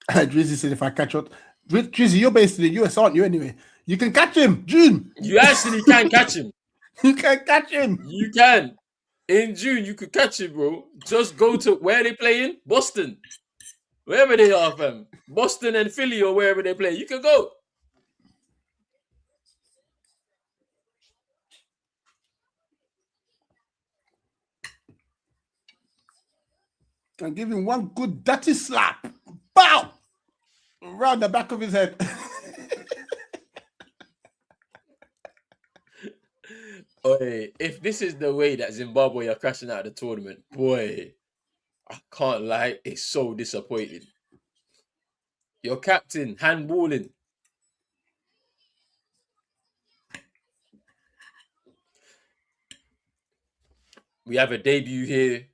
Drizzy said if I catch up. Drizzy, you're based in the US, aren't you, anyway? You can catch him. June. You actually can catch him. You can catch him. You can. In June, you could catch him, bro. Just go to where they playing? Boston. Wherever they are, fam. Boston and Philly or wherever they play. You can go. And give him one good dirty slap. Bow. round the back of his head. Oi, if this is the way that Zimbabwe are crashing out of the tournament, boy, I can't lie, it's so disappointing. Your captain handballing. We have a debut here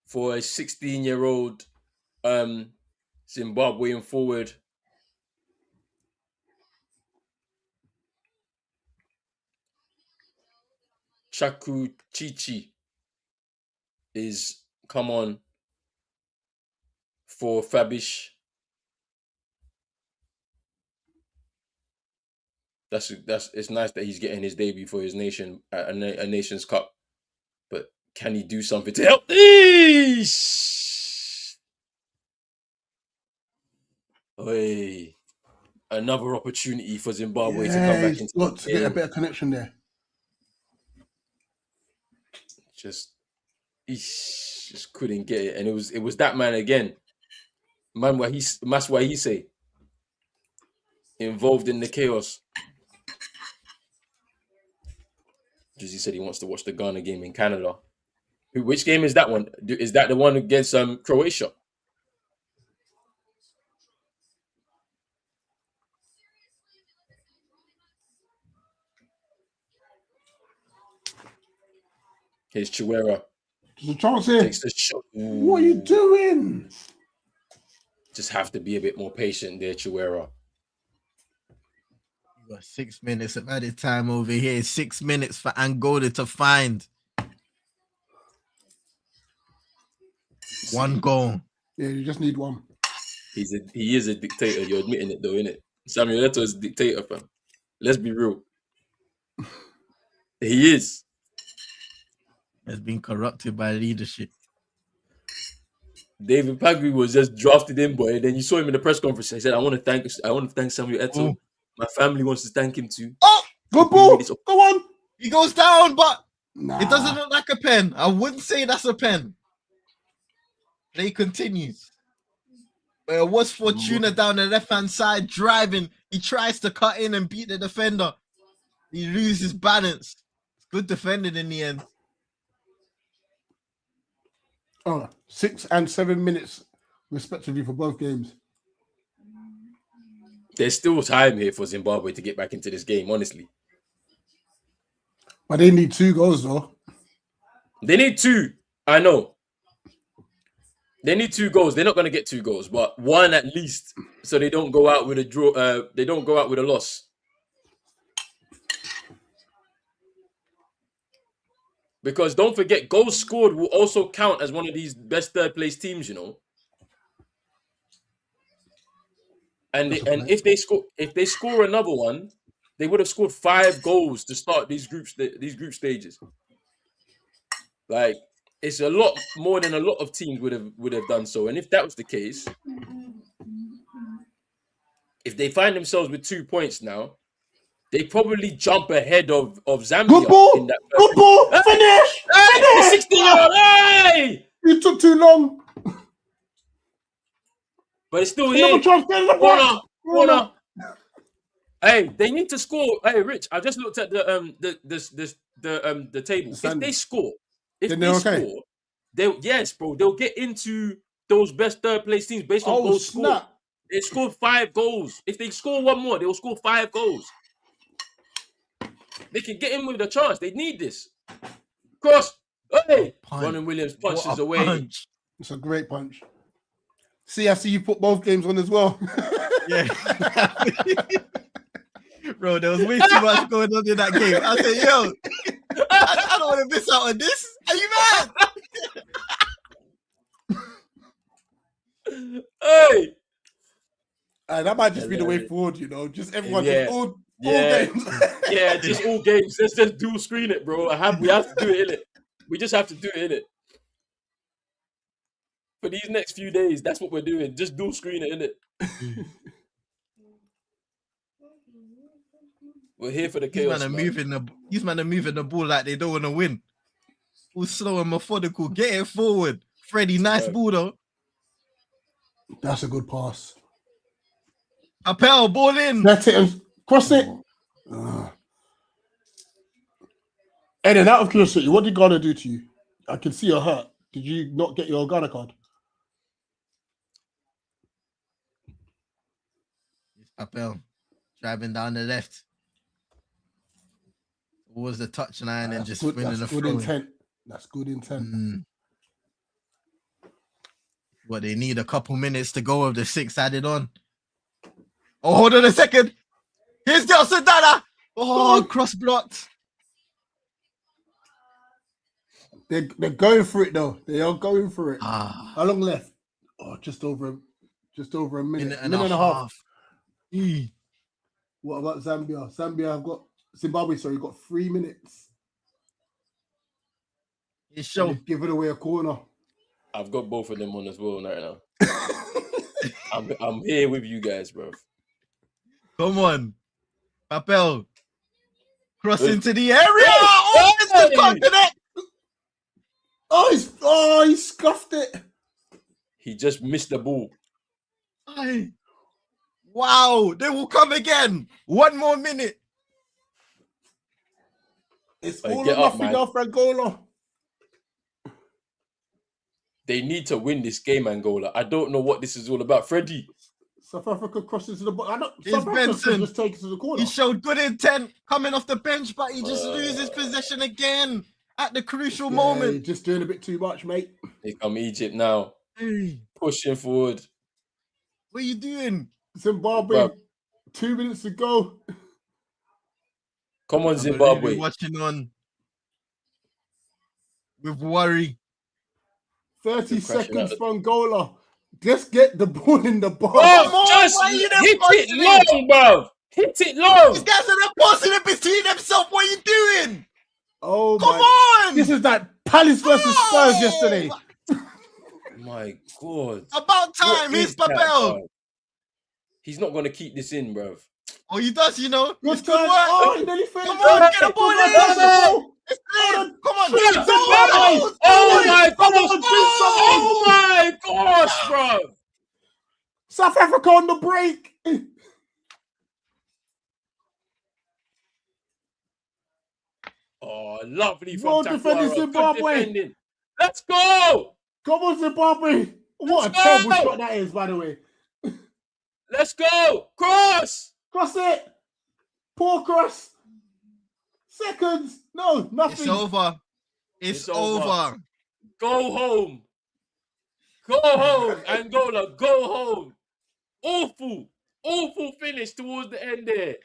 for a 16-year-old Zimbabwean forward. Chaku Chichi is come on for Fabish. It's nice that he's getting his debut for his nation at a Nations Cup, but can he do something to help? Oi, another opportunity for Zimbabwe to come back into got the to get a game. better connection there. Just couldn't get it, and it was that man again. Man, that's why he say involved in the chaos. Jizzy said he wants to watch the Ghana game in Canada. Which game is that one? Is that the one against Croatia? Here's Chiwera. There's a chance here. Takes the shot. What are you doing? Just have to be a bit more patient there, Chiwera. You got 6 minutes of added time over here. 6 minutes for Angola to find one goal. Yeah, you just need one. He is a dictator. You're admitting it though, innit? Samuel Eto'o is a dictator, fam. Let's be real. He is. Has been corrupted by leadership. David Pagui was just drafted in, boy. And then you saw him in the press conference. He said, I want to thank Samuel Eto'o. My family wants to thank him too. Oh, good ball. Go on. He goes down, but Nah. it doesn't look like a pen. I wouldn't say that's a pen. Play continues. But it was Fortuna down the left-hand side driving. He tries to cut in and beat the defender. He loses balance. It's good defended in the end. 6 and 7 minutes respectively for both games. There's still time here for Zimbabwe to get back into this game, honestly. But they need 2 goals, though. They need 2. I know. They need 2 goals. They're not going to get 2 goals, but 1 at least, so they don't go out with a draw. They don't go out with a loss. Because don't forget, goals scored will also count as one of these best third place teams, you know. And if they score another one, they would have scored 5 goals to start these group stages. Like, it's a lot more than a lot of teams would have done so. And if that was the case, if they find themselves with 2 points now, they probably jump ahead of Zambia. Good ball! In that Good ball! Finish! Hey, 16-year-old! Hey! You took too long. But it's still here. Corner. Hey, they need to score. Hey, Rich, I just looked at the table. If they score, they'll get into those best third place teams based on goals scored. They scored 5 goals. If they score 1 more, they will score 5 goals. They can get in with a chance. They need this. Cross. Hey, Ronan Williams punches away. Punch. It's a great punch. I see you put both games on as well. Yeah. Bro, there was way too much going on in that game. I said, yo, I don't want to miss out on this. Are you mad? Hey. That might just be the way forward, you know. Just everyone, just all games. Yeah, just all games. Let's just dual screen it, bro. We have to do it, innit? We just have to do it, innit? For these next few days, that's what we're doing. Just dual screen it, innit? We're here for the chaos. These men are moving the ball like they don't want to win. All slow and methodical. Get it forward. Freddie, nice ball though. That's a good pass. Appel, ball in. Let it and cross it. And then out of curiosity, what did Ghana do to you? I can see you're hurt. Did you not get your Ghana card? Appel driving down the left towards the touchline and just winning the good throw. intent. That's good intent. But they need a couple minutes to go with the 6 added on. Oh, hold on a second. Here's Delson Dada. Oh, cross blocked. They're going for it though. They are going for it. How long left? Oh, just over a minute. And a half. What about Zambia? Zimbabwe, sorry, got 3 minutes. It's show. Giving away a corner. I've got both of them on as well right now. I'm here with you guys, bro. Come on. Appel. Cross into the area. Oh, it's the continent. Oh, he scuffed it. He just missed the ball. Wow, they will come again. 1 more minute. It's all or nothing now for Angola. They need to win this game, Angola. I don't know what this is all about. Freddie. South Africa crosses to the bottom. It's Benson. Just take it to the corner. He showed good intent coming off the bench, but he just loses possession again at the crucial moment. You're just doing a bit too much, mate. Here come Egypt now. Pushing forward. What are you doing? Zimbabwe, 2 minutes to go. Come on, Zimbabwe. Watching on with worry. 30 seconds for Angola. Just get the ball in the box. Oh, just hit it long, bro. Hit it long. These guys are passing it between themselves. What are you doing? Oh, come on. This is like Palace versus Spurs yesterday. My God. About time. Here's Papel. He's not going to keep this in, bro. Oh, he does, you know. Good work. Oh, he nearly finished. Come on, get the ball in. It's in. Come on. Oh, my gosh. Oh, my gosh, bro. South Africa on the break. Oh, lovely from well defending Zimbabwe. Let's go. Come on, Zimbabwe. What a terrible shot that is, by the way. Let's go. Cross. Cross it. Poor cross. Seconds. No, nothing. It's over. It's over. Go home. Go home, Angola. Go home. Awful finish towards the end there.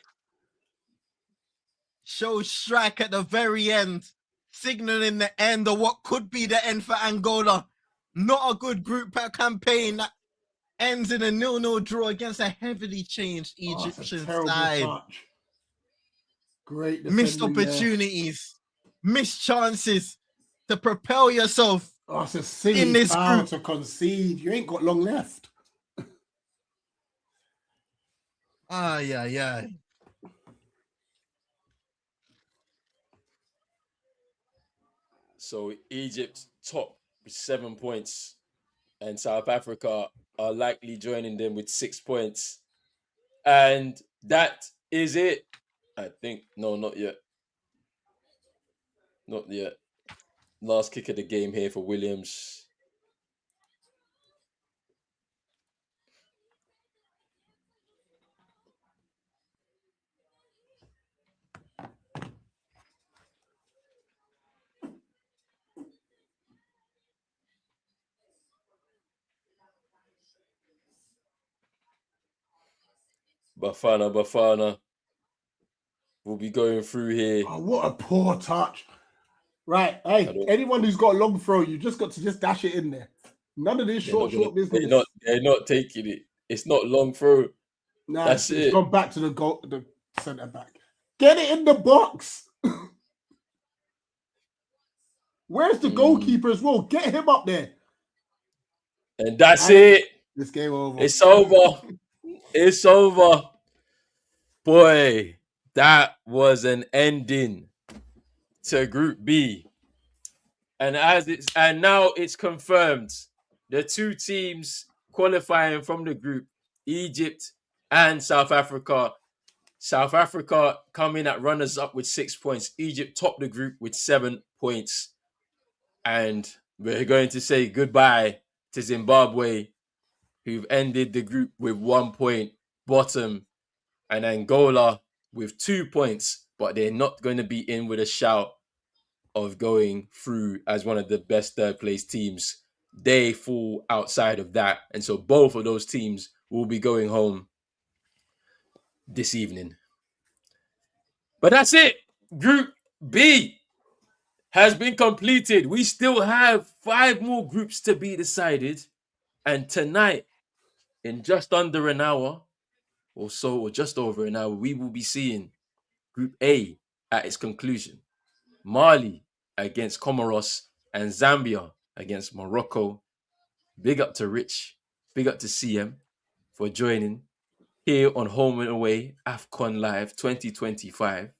Show strike at the very end, signaling the end of what could be the end for Angola. Not a good group campaign that ends in a 0-0 draw against a heavily changed Egyptian side. Touch. Great missed opportunities, missed chances to propel yourself it's a silly in this group. To concede. You ain't got long left. Yeah. So Egypt top with 7 points, and South Africa are likely joining them with 6 points. And that is it. I think. No, not yet. Not yet. Last kick of the game here for Williams. Bafana. We'll be going through here. Oh, what a poor touch. Right. Hey, anyone who's got a long throw, you just got to just dash it in there. None of this short business. They're not taking it. It's not long throw. Nah, that's it. Gone back to the centre back. Get it in the box. Where's the goalkeeper as well? Get him up there. And that's it. This game over. It's over. It's over. Boy, that was an ending to Group B. And now it's confirmed. The two teams qualifying from the group, Egypt and South Africa. South Africa coming at runners-up with 6 points. Egypt topped the group with 7 points. And we're going to say goodbye to Zimbabwe, who've ended the group with 1 point, bottom, and Angola with 2 points, but they're not going to be in with a shout of going through as one of the best third-place teams. They fall outside of that, and so both of those teams will be going home this evening. But that's it. Group B has been completed. We still have 5 more groups to be decided. And tonight, in just under an hour or so, or just over an hour, we will be seeing Group A at its conclusion. Mali against Comoros and Zambia against Morocco. Big up to Rich. Big up to CM for joining here on Home and Away Afcon Live 2025.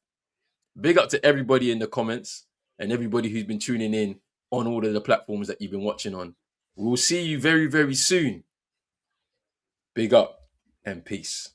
Big up to everybody in the comments and everybody who's been tuning in on all of the platforms that you've been watching on. We'll see you very, very soon. Big up and peace.